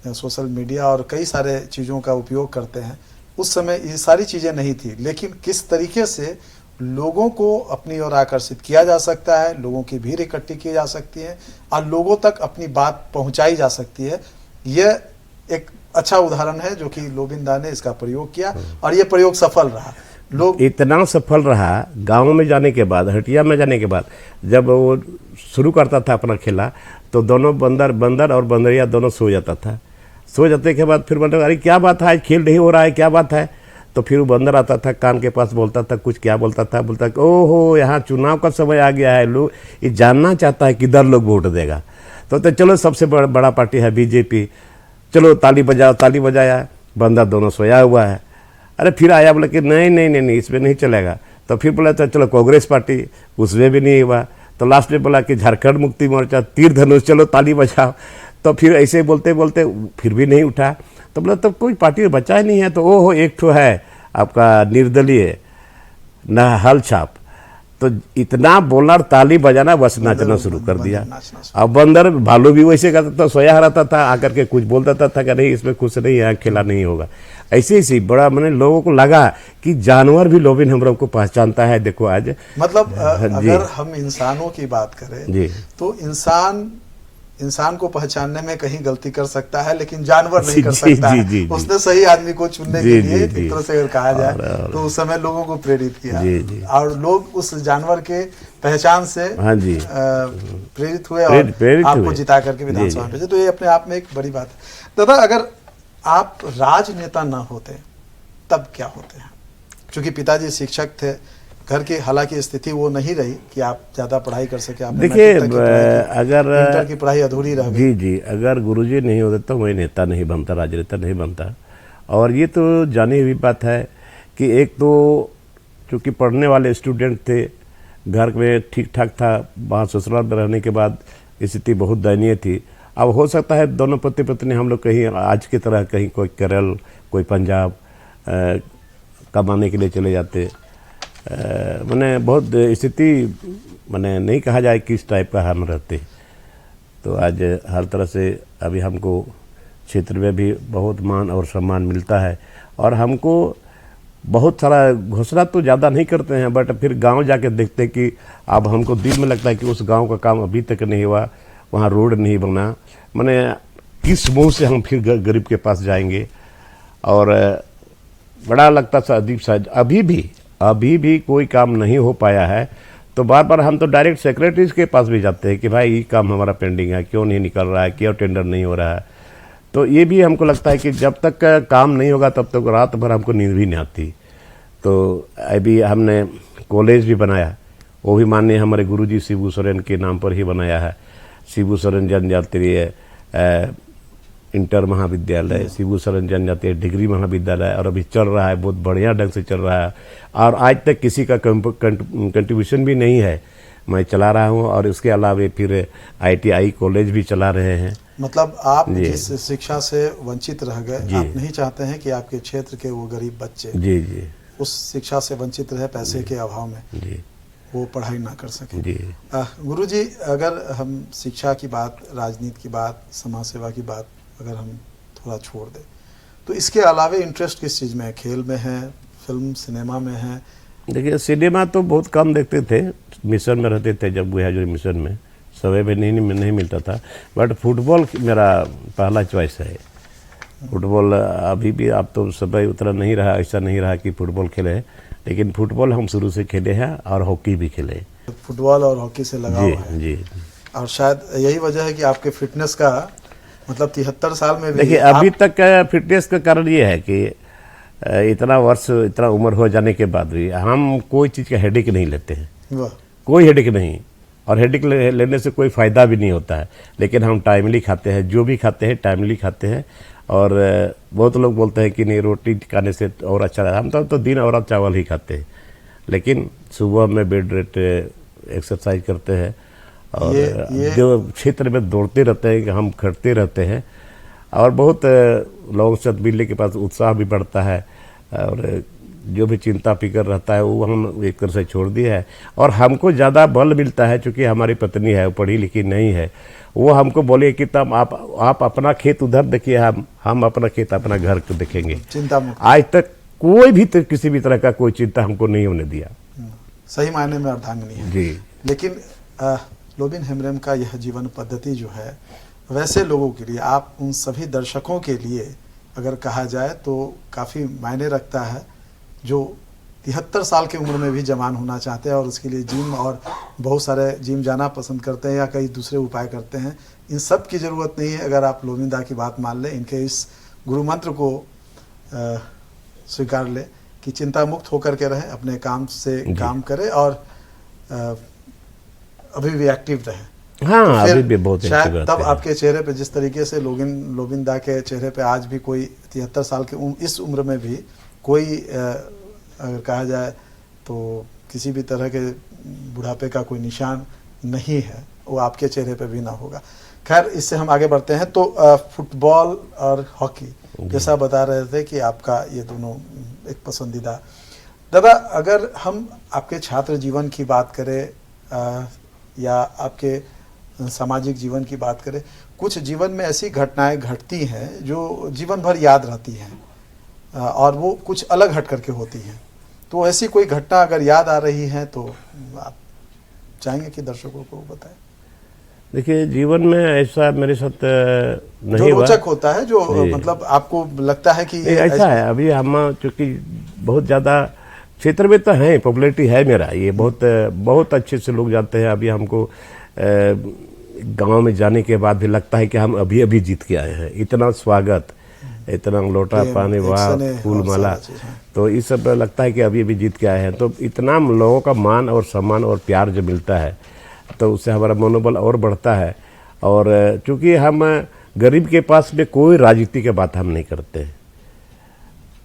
सोशल मीडिया और कई सारे चीज़ों का उपयोग करते हैं, उस समय ये सारी चीज़ें नहीं थी। लेकिन किस तरीके से लोगों को अपनी ओर आकर्षित किया जा सकता है, लोगों की भीड़ इकट्ठी की जा सकती है और लोगों तक अपनी बात पहुंचाई जा सकती है, यह एक अच्छा उदाहरण है जो कि लोबिंदा ने इसका प्रयोग किया और ये प्रयोग सफल रहा। लोग इतना सफल रहा, गांव में जाने के बाद, हटिया में जाने के बाद जब वो शुरू करता था अपना खेला, तो दोनों बंदर और बंदरिया दोनों सो जाता था। सो जाते के बाद फिर बंदर, अरे क्या बात है, आज खेल नहीं हो रहा है, क्या बात है? तो फिर वो बंदर आता था, कान के पास बोलता था कुछ, क्या बोलता था, ओहो यहाँ चुनाव का समय आ गया है, लोग ये जानना चाहता है किधर लोग वोट देगा। तो चलो सबसे बड़ा पार्टी है बीजेपी, चलो ताली बजाओ, ताली बजाया, बंदर दोनों सोया हुआ है। अरे फिर आया, बोला कि नहीं इसमें नहीं चलेगा। तो फिर बोला तो चलो कांग्रेस पार्टी, उसमें भी नहीं हुआ। तो लास्ट में बोला कि झारखंड मुक्ति मोर्चा, तीर धनुष, चलो ताली बजाओ। तो फिर ऐसे बोलते बोलते फिर भी नहीं उठा। तो बोला तब कोई पार्टी बचा ही नहीं है। तो ओहो एक ठो है आपका निर्दलीय न हल छाप, तो इतना बोलना और ताली बजाना, बस नाचना शुरू कर दिया। अब बंदर भालू भी वैसे करता था, सोया रहता था, आकर के कुछ बोलता था कि नहीं इसमें खुश नहीं है, खेला नहीं होगा। ऐसे बड़ा मैंने लोगों को लगा कि जानवर भी लोबिन हम लोग को पहचानता है। देखो आज मतलब अगर हम इंसानों की बात करें जी, तो इंसान को पहचानने में कहीं गलती कर सकता है, लेकिन जानवर नहीं कर सकता है। उसने सही आदमी को चुनने के लिए एक तरह से अगर कहा जाए तो उस समय लोगों को प्रेरित किया और लोग उस जानवर के पहचान से प्रेरित हुए और आपको जिता करके विधानसभा में भेजे। तो ये अपने आप में एक बड़ी बात है। दादा, अगर आप राजनेता ना होते तब क्या होते हैं? क्योंकि पिताजी शिक्षक थे, घर की हालांकि स्थिति वो नहीं रही कि आप ज्यादा पढ़ाई कर सके। आप देखिए, अगर इंटर की पढ़ाई अधूरी रह गई। जी, अगर गुरुजी नहीं होते तो मैं नेता नहीं बनता, राजनेता नहीं बनता। और ये तो जानी हुई बात है कि एक तो चूँकि पढ़ने वाले स्टूडेंट थे, घर में ठीक ठाक था, वहाँ ससुराल में रहने के बाद स्थिति बहुत दयनीय थी। अब हो सकता है दोनों पति पत्नी हम लोग कहीं आज की तरह कहीं कोई केरल, कोई पंजाब कमाने के लिए चले जाते। मैंने बहुत स्थिति मैंने नहीं कहा जाए किस टाइप का हम रहते। तो आज हर तरह से अभी हमको क्षेत्र में भी बहुत मान और सम्मान मिलता है। और हमको बहुत सारा घोषणा तो ज़्यादा नहीं करते हैं, बट फिर गांव जाके देखते हैं कि अब हमको दिल में लगता है कि उस गांव का काम अभी तक नहीं हुआ, वहाँ रोड नहीं बना, मैंने किस मुँह से हम फिर गरीब के पास जाएंगे। और बड़ा लगता था अजीब सा। अभी भी कोई काम नहीं हो पाया है तो बार बार हम तो डायरेक्ट सेक्रेटरीज के पास भी जाते हैं कि भाई ये काम हमारा पेंडिंग है, क्यों नहीं निकल रहा है, क्यों टेंडर नहीं हो रहा है। तो ये भी हमको लगता है कि जब तक काम नहीं होगा तब तक रात भर हमको नींद भी नहीं आती। तो अभी हमने कॉलेज भी बनाया, वो भी माननीय हमारे गुरुजी शिबू सोरेन के नाम पर ही बनाया है। शिबू सोरेन जनजातीय इंटर महाविद्यालय, शिबू सोरेन जनजातीय डिग्री महाविद्यालय, और अभी चल रहा है, बहुत बढ़िया ढंग से चल रहा है। और आज तक किसी का कंट्रीब्यूशन भी नहीं है, मैं चला रहा हूँ। और इसके अलावा फिर ITI कॉलेज भी चला रहे हैं। मतलब आप जिस शिक्षा से वंचित रह गए, आप नहीं चाहते हैं कि आपके क्षेत्र के वो गरीब बच्चे जी उस शिक्षा से वंचित रहे, पैसे के अभाव में जी वो पढ़ाई ना कर सके। जी गुरुजी, अगर हम शिक्षा की बात, राजनीति की बात, समाज सेवा की बात अगर हम थोड़ा छोड़ दें तो इसके अलावा इंटरेस्ट किस चीज़ में है? खेल में है, फिल्म सिनेमा में है? देखिए, सिनेमा तो बहुत कम देखते थे, मिशन में रहते थे। जब जो मिशन में समय में नहीं मिलता था। बट फुटबॉल मेरा पहला चॉइस है। फुटबॉल अभी भी, अब तो समय उतना नहीं रहा, ऐसा नहीं रहा कि फुटबॉल खेले, लेकिन फुटबॉल हम शुरू से खेले हैं और हॉकी भी खेले। फुटबॉल और हॉकी से लगाव है। जी। और शायद यही वजह है कि आपके फिटनेस का, मतलब 73 साल में भी देखिए अभी तक फिटनेस का कारण ये है कि इतना वर्ष, इतना उम्र हो जाने के बाद भी हम कोई चीज़ का हेडेक नहीं लेते हैं। कोई हेडेक नहीं, और हेडेक लेने से कोई फ़ायदा भी नहीं होता है। लेकिन हम टाइमली खाते हैं, जो भी खाते हैं टाइमली खाते हैं। और बहुत लोग बोलते हैं कि नहीं रोटी खाने से और अच्छा है, हम तो दिन और चावल ही खाते हैं। लेकिन सुबह में बेड रेट एक्सरसाइज करते हैं और जो क्षेत्र में दौड़ते रहते हैं कि हम खटते रहते हैं। और बहुत लोगों से मिलने के पास उत्साह भी बढ़ता है। और जो भी चिंता फिक्र रहता है वो हम एक तरह से छोड़ दिया है। और हमको ज़्यादा बल मिलता है, चूँकि हमारी पत्नी है वो पढ़ी लिखी नहीं है, वो हमको बोले कि तब आप अपना खेत उधर देखिए, हम अपना खेत अपना घर को देखेंगे। चिंता मुक्त। आज तक कोई भी किसी भी तरह का कोई चिंता हमको नहीं होने दिया। सही मायने में अर्धांगिनी है जी। लेकिन लोबिन हेम्ब्रेम का यह जीवन पद्धति जो है, वैसे लोगों के लिए, आप उन सभी दर्शकों के लिए अगर कहा जाए तो काफ़ी मायने रखता है, जो 73 साल की उम्र में भी जवान होना चाहते हैं और उसके लिए जिम और बहुत सारे जिम जाना पसंद करते हैं या कई दूसरे उपाय करते हैं। इन सब की ज़रूरत नहीं है अगर आप लोबिन दा की बात मान लें, इनके इस गुरु मंत्र को स्वीकार लें कि चिंता मुक्त होकर के रहें, अपने काम से काम करें और अभी भी एक्टिव रहें। हाँ, तो अभी भी बहुत शायद एक्टिव तब रहते हैं। आपके चेहरे पे जिस तरीके से लोबिन दा के चेहरे पे आज भी कोई 73 साल की इस उम्र में भी कोई अगर कहा जाए तो किसी भी तरह के बुढ़ापे का कोई निशान नहीं है, वो आपके चेहरे पे भी ना होगा। खैर, इससे हम आगे बढ़ते हैं। तो फुटबॉल और हॉकी जैसा बता रहे थे कि आपका ये दोनों एक पसंदीदा। दादा, अगर हम आपके छात्र जीवन की बात करें या आपके सामाजिक जीवन की बात करें, कुछ जीवन में ऐसी घटनाएं घटती हैं जो जीवन भर याद रहती हैं और वो कुछ अलग हट करके होती हैं। तो ऐसी कोई घटना अगर याद आ रही है तो आप चाहेंगे कि दर्शकों को बताएं। देखिए, जीवन में ऐसा मेरे साथ जो नहीं हुआ। रोचक होता है, जो मतलब आपको लगता है कि नहीं, ऐसा है। अभी हम चूँकि बहुत ज़्यादा क्षेत्र में तो है, पॉपुलैरिटी है मेरा, ये बहुत अच्छे से लोग जानते हैं। अभी हमको गांव में जाने के बाद भी लगता है कि हम अभी अभी जीत के आए हैं। इतना स्वागत, इतना लोटा पानी, वाह, फूल माला, तो ये सब लगता है कि अभी अभी जीत के आए हैं। तो इतना लोगों का मान और सम्मान और प्यार जो मिलता है तो उससे हमारा मनोबल और बढ़ता है। और चूँकि हम गरीब के पास में कोई राजनीति की बात हम नहीं करते हैं।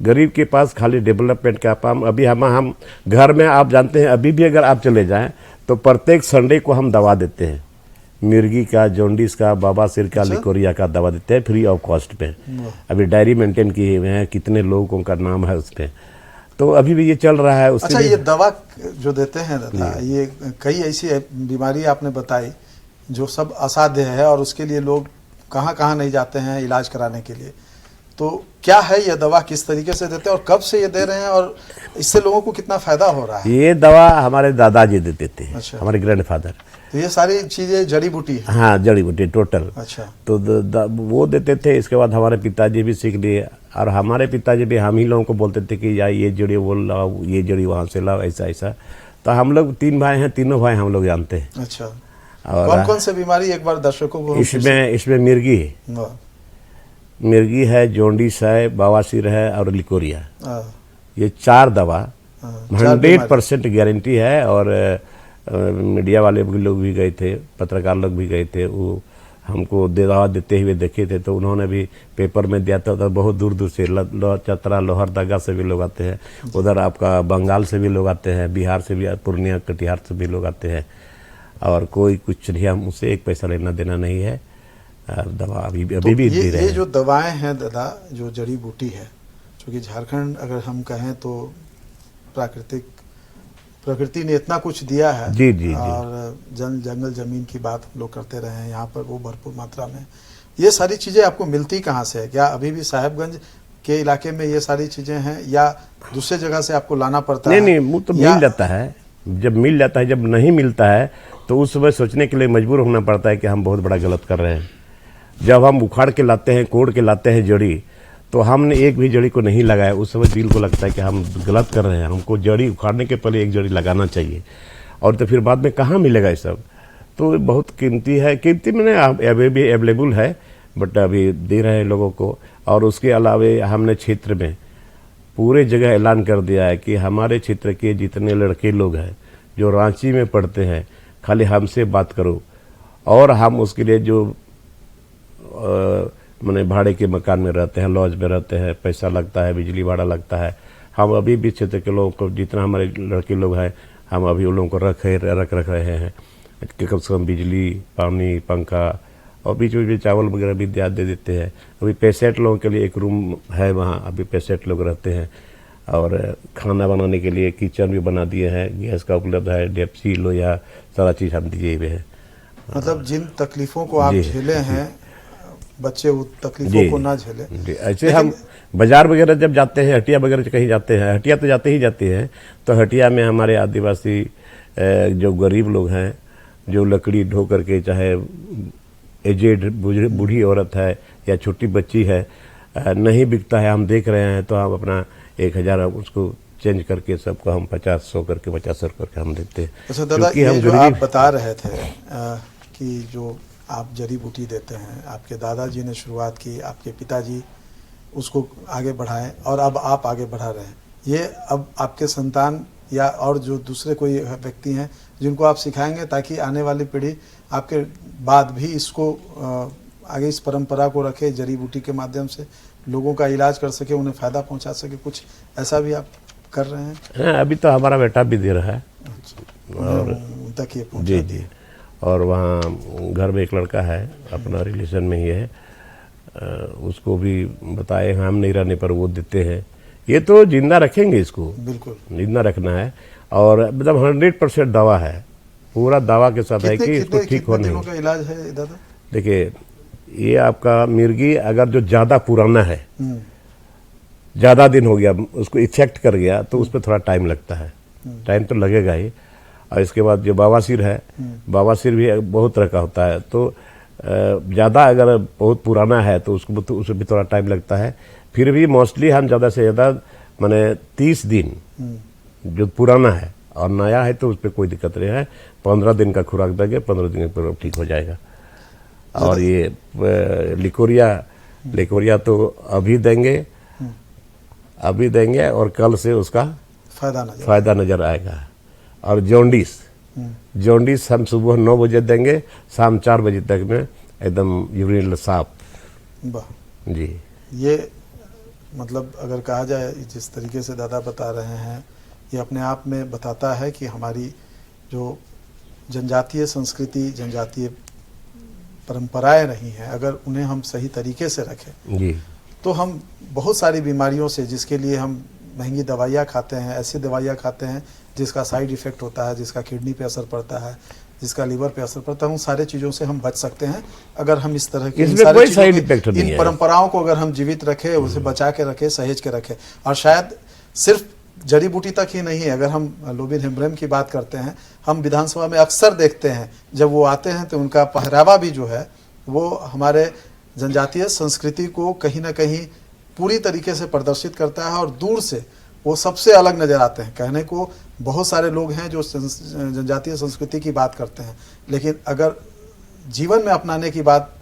गरीब के पास खाली डेवलपमेंट का काम। अभी हम घर में, आप जानते हैं, अभी भी अगर आप चले जाएं तो प्रत्येक संडे को हम दवा देते हैं। मिर्गी का, जॉन्डिस का, बवासीर का, लिकोरिया का दवा देते हैं फ्री ऑफ कॉस्ट पे। अभी डायरी मेंटेन किए हुए हैं, कितने लोगों का नाम है उस पर, तो अभी भी ये चल रहा है। अच्छा, ये दवा जो देते हैं दादा, ये कई ऐसी बीमारी आपने बताई जो सब असाध्य है और उसके लिए लोग कहाँ कहाँ नहीं जाते हैं इलाज कराने के लिए। तो क्या है ये दवा, किस तरीके से देते हैं और कब से ये दे रहे हैं और इससे लोगों को कितना फायदा हो रहा है? ये दवा हमारे दादाजी देते थे। अच्छा। हमारे ग्रैंडफादर। तो ये सारी चीजें जड़ी बूटी है? हाँ, जड़ी बूटी टोटल। अच्छा। तो वो देते थे। इसके बाद हमारे पिताजी भी सीख लिए और हमारे पिताजी भी हम ही लोगों को बोलते थे कि या ये जड़ी वो लाओ, ये जड़ी वहाँ से लाओ, ऐसा ऐसा। तो हम लोग 3 भाई हैं, तीनों भाई हम लोग जानते हैं। अच्छा। और कौन कौन से बीमारी एक बार दर्शकों को? इसमें मिर्गी है, मिर्गी है, जॉन्डिस है, बवासीर है और लिकोरिया। ये 4 दवा 100% गारंटी है। और मीडिया वाले लोग भी गए थे, पत्रकार लोग भी गए थे, वो हमको दवा देते हुए देखे थे। तो उन्होंने भी पेपर में दिया था। तो बहुत दूर दूर से चतरा, लोहरदगा से भी लोग आते हैं, उधर आपका बंगाल से भी लोग आते हैं, बिहार से भी, पूर्णिया, कटिहार से भी लोग आते हैं। और कोई कुछ नहीं, हम उससे 1 पैसा लेना देना नहीं है। दवा अभी भी दे रहे हैं। ये जो दवाएं हैं दादा, जो जड़ी बूटी है, क्योंकि झारखंड अगर हम कहें तो प्रकृति ने इतना कुछ दिया है। जी जी जी। और जंगल जमीन की बात हम लोग करते रहे हैं यहाँ पर, वो भरपूर मात्रा में। ये सारी चीजें आपको मिलती कहाँ से है? क्या अभी भी साहेबगंज के इलाके में ये सारी चीजें हैं या दूसरे जगह से आपको लाना पड़ता है? नहीं, वो तो मिल जाता है। जब मिल जाता है, जब नहीं मिलता है तो उस समय सोचने के लिए मजबूर होना पड़ता है कि हम बहुत बड़ा गलत कर रहे हैं। जब हम उखाड़ के लाते हैं, कोड़ के लाते हैं जड़ी, तो हमने एक भी जड़ी को नहीं लगाया, उस समय दिल को लगता है कि हम गलत कर रहे हैं। हमको जड़ी उखाड़ने के पहले एक जड़ी लगाना चाहिए, और तो फिर बाद में कहाँ मिलेगा ये सब। तो बहुत कीमती है। कीमती मैंने अभी भी अवेलेबल है, बट अभी दे रहे हैं लोगों को। और उसके अलावे हमने क्षेत्र में पूरे जगह ऐलान कर दिया है कि हमारे क्षेत्र के जितने लड़के लोग हैं जो रांची में पढ़ते हैं, खाली हमसे बात करो। और हम उसके लिए जो मैंने भाड़े के मकान में रहते हैं, लॉज में रहते हैं, पैसा लगता है, बिजली भाड़ा लगता है, हम अभी भी क्षेत्र के लोगों को, जितना हमारे लड़के लोग हैं, हम अभी उन लोगों को रख रहे हैं कि कम से कम बिजली, पानी, पंखा, और बीच बीच में चावल वगैरह भी दे देते हैं। अभी 65 लोगों के लिए एक रूम है वहाँ, अभी 65 लोग रहते हैं। और खाना बनाने के लिए किचन भी बना दिए हैं, गैस का उपलब्ध है, डेप्सी लोया सारा चीज़ हम दिए हुए हैं। मतलब जिन तकलीफों को आप जी, झेले हैं, बच्चे उन जी तकलीफों को ना झेले। जी। ऐसे हम बाजार वगैरह जब जाते हैं, हटिया वगैरह कहीं जाते हैं, हटिया तो जाते ही जाते हैं, तो हटिया में हमारे आदिवासी जो गरीब लोग हैं, जो लकड़ी ढो करके, चाहे एजेड बूढ़ी औरत है या छोटी बच्ची है, नहीं बिकता है, हम देख रहे हैं, तो हम अपना 1000 उसको चेंज करके सबको हम 50-100 करके 50 करके हम देते हैं। अच्छा दादा, क्योंकि ये हम जो गरीबी आप बता रहे थे कि जो आप जड़ी बूटी देते हैं, आपके दादाजी ने शुरुआत की, आपके पिताजी उसको आगे बढ़ाएं और अब आप आगे बढ़ा रहे हैं। ये अब आपके संतान या और जो दूसरे कोई व्यक्ति हैं जिनको आप सिखाएंगे, ताकि आने वाली पीढ़ी आपके बाद भी इसको आगे इस परंपरा को रखे, जड़ी बूटी के माध्यम से लोगों का इलाज कर सके, उन्हें फ़ायदा पहुंचा सके, कुछ ऐसा भी आप कर रहे हैं? हाँ, अभी तो हमारा बेटा भी दे रहा है। और उन तक ये पहुंचा जी जी। और वहाँ घर में एक लड़का है, अपना रिलेशन में ही है, उसको भी बताए, हम नहीं रहने पर वो देते हैं। ये तो जिंदा रखेंगे, इसको बिल्कुल जिंदा रखना है। और मतलब 100% दवा है, पूरा दावा के साथ है कि इसको ठीक होने दिनों का इलाज है दादा? देखिए, ये आपका मिर्गी अगर जो ज़्यादा पुराना है, ज़्यादा दिन हो गया, उसको इफेक्ट कर गया, तो उस पर थोड़ा टाइम लगता है, टाइम तो लगेगा ही। और इसके बाद जो बवासीर है, बवासीर भी बहुत तरह का होता है, तो ज़्यादा अगर बहुत पुराना है तो उसको तो उसमें भी थोड़ा टाइम लगता है। फिर भी मोस्टली हम ज़्यादा से ज़्यादा माने 30 दिन जो पुराना है और नया है तो उस पर कोई दिक्कत नहीं है। 15 दिन का खुराक देंगे, 15 दिन के पूरा ठीक हो जाएगा। और ये लिकोरिया तो अभी देंगे और कल से उसका फायदा नजर आएगा। और जॉन्डिस हम सुबह 9 बजे देंगे, शाम 4 बजे तक में एकदम यूरिन साफ। जी, ये मतलब अगर कहा जाए, जिस तरीके से दादा बता रहे हैं, ये अपने आप में बताता है कि हमारी जो जनजातीय संस्कृति, जनजातीय परंपराएं रही हैं, अगर उन्हें हम सही तरीके से रखें जी, तो हम बहुत सारी बीमारियों से, जिसके लिए हम महंगी दवाइयाँ खाते हैं, ऐसी दवाइयाँ खाते हैं जिसका साइड इफ़ेक्ट होता है, जिसका किडनी पे असर पड़ता है, जिसका लीवर पे असर पड़ता है, उन सारे चीज़ों से हम बच सकते हैं अगर हम इस तरह की इन परंपराओं को अगर हम जीवित रखें, उसे बचा के रखें, सहेज के रखें। और शायद सिर्फ जड़ी बूटी तक ही नहीं, अगर हम लोबिन हेम्ब्रेम की बात करते हैं, हम विधानसभा में अक्सर देखते हैं जब वो आते हैं तो उनका पहरावा भी जो है वो हमारे जनजातीय संस्कृति को कहीं ना कहीं पूरी तरीके से प्रदर्शित करता है और दूर से वो सबसे अलग नज़र आते हैं। कहने को बहुत सारे लोग हैं जो जनजातीय संस्कृति की बात करते हैं, लेकिन अगर जीवन में अपनाने की बात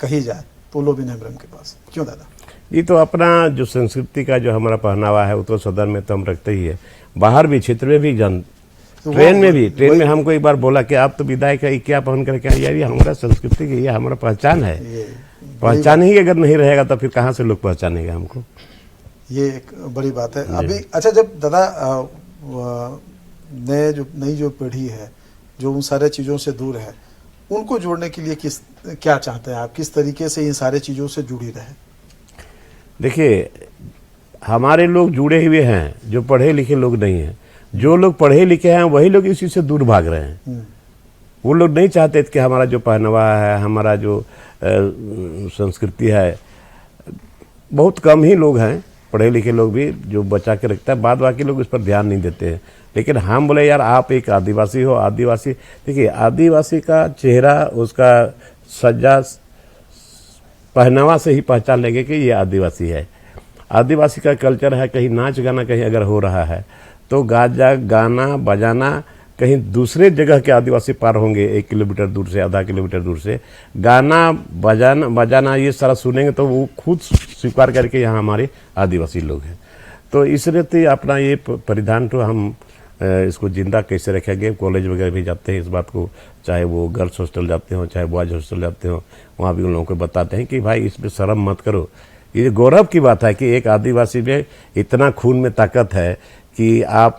कही जाए तो लोबिन हेम्ब्रेम के पास। क्यों दादा? ये तो अपना जो संस्कृति का जो हमारा पहनावा है वो तो सदन में तो हम रखते ही है, बाहर भी क्षेत्र में भी ट्रेन में हमको एक बार बोला कि आप तो विदाई का क्या पहन करके आए। यार ये हमारा संस्कृति की, ये हमारा पहचान है, पहचान ही अगर नहीं रहेगा तो फिर कहाँ से लोग पहचानेगा हमको। ये एक बड़ी बात है। अभी अच्छा, जब दादा नई जो पीढ़ी है जो उन सारे चीज़ों से दूर है, उनको जोड़ने के लिए क्या चाहते हैं आप, किस तरीके से इन सारे चीज़ों से जुड़ी रहे? देखिए, हमारे लोग जुड़े हुए हैं, जो पढ़े लिखे लोग नहीं हैं। जो लोग पढ़े लिखे हैं वही लोग इसी से दूर भाग रहे हैं। वो लोग नहीं चाहते कि हमारा जो पहनावा है, हमारा जो संस्कृति है, बहुत कम ही लोग हैं पढ़े लिखे लोग भी जो बचा के रखता है, बाद बाकी लोग इस पर ध्यान नहीं देते हैं। लेकिन हम बोले यार आप एक आदिवासी हो, आदिवासी देखिए, आदिवासी का चेहरा, उसका सज्जा पहनावा से ही पहचान लेंगे कि ये आदिवासी है। आदिवासी का कल्चर है, कहीं नाच गाना कहीं अगर हो रहा है तो गाना बजाना कहीं दूसरे जगह के आदिवासी पार होंगे 1 किलोमीटर दूर से, आधा किलोमीटर दूर से, गाना बजाना ये सारा सुनेंगे तो वो खुद स्वीकार करके यहाँ हमारे आदिवासी लोग हैं। तो इस रीति अपना ये परिधान तो हम इसको जिंदा कैसे रखेंगे। कॉलेज वगैरह भी जाते हैं इस बात को, चाहे वो गर्ल्स हॉस्टल जाते हो चाहे बॉयज हॉस्टल जाते हो, वहाँ भी उन लोगों को बताते हैं कि भाई इसमें शर्म मत करो। ये गौरव की बात है कि एक आदिवासी में इतना खून में ताकत है कि आप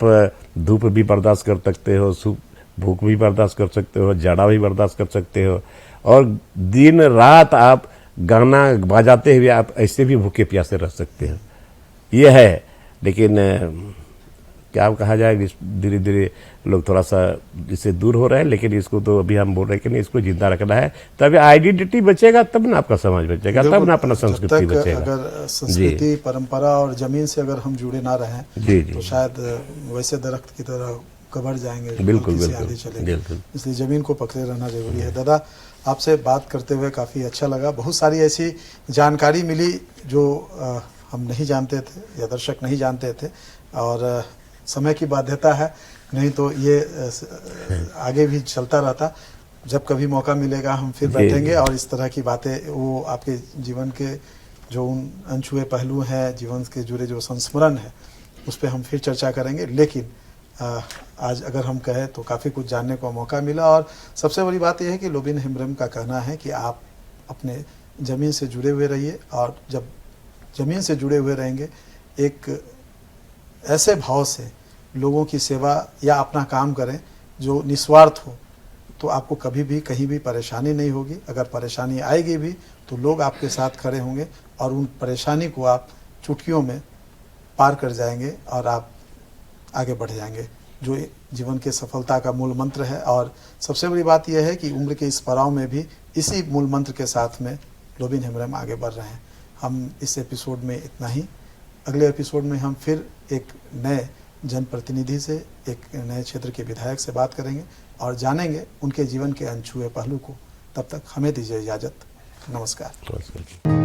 धूप भी बर्दाश्त कर सकते हो, भूख भी बर्दाश्त कर सकते हो, जाड़ा भी बर्दाश्त कर सकते हो, और दिन रात आप गाना बजाते हुए आप ऐसे भी भूखे प्यासे रह सकते हो। ये है लेकिन क्या कहा जाए, धीरे धीरे लोग थोड़ा सा इससे दूर हो रहे हैं, लेकिन इसको तो अभी हम बोल रहे हैं कि नहीं, इसको जिंदा रखना है। तभी आइडेंटिटी बचेगा, तब ना आपका समाज बचेगा, तब ना अपना संस्कृति जब तक बचेगा। अगर संस्कृति, परंपरा और जमीन से अगर हम जुड़े ना रहें जी जी, तो शायद वैसे दरख्त की तरह कबर जाएंगे, बिल्कुल हल्की सी बिल्कुल आंधी चलेगी। बिल्कुल। इसलिए जमीन को पकड़े रहना जरूरी है। दादा, आपसे बात करते हुए काफ़ी अच्छा लगा। बहुत सारी ऐसी जानकारी मिली जो हम नहीं जानते थे या दर्शक नहीं जानते थे, और समय की बाध्यता है, नहीं तो ये आगे भी चलता रहता। जब कभी मौका मिलेगा हम फिर जी, बैठेंगे जी। और इस तरह की बातें, वो आपके जीवन के जो उन अनछुए पहलू हैं, जीवन के जुड़े जो संस्मरण है, उस पर हम फिर चर्चा करेंगे। लेकिन आज अगर हम कहें तो काफ़ी कुछ जानने को मौका मिला। और सबसे बड़ी बात यह है कि लोबिन हेम्ब्रम का कहना है कि आप अपने ज़मीन से जुड़े हुए रहिए, और जब ज़मीन से जुड़े हुए रहेंगे, एक ऐसे भाव से लोगों की सेवा या अपना काम करें जो निस्वार्थ हो, तो आपको कभी भी कहीं भी परेशानी नहीं होगी। अगर परेशानी आएगी भी तो लोग आपके साथ खड़े होंगे और उन परेशानी को आप चुटकियों में पार कर जाएंगे और आप आगे बढ़ जाएंगे, जो जीवन के सफलता का मूल मंत्र है। और सबसे बड़ी बात यह है कि उम्र के इस पड़ाव में भी इसी मूल मंत्र के साथ में लोबिन हेम्ब्रम आगे बढ़ रहे हैं। हम इस एपिसोड में इतना ही। अगले एपिसोड में हम फिर एक नए जनप्रतिनिधि से, एक नए क्षेत्र के विधायक से बात करेंगे और जानेंगे उनके जीवन के अनछुए पहलू को। तब तक हमें दीजिए इजाज़त। नमस्कार। नमस्कार।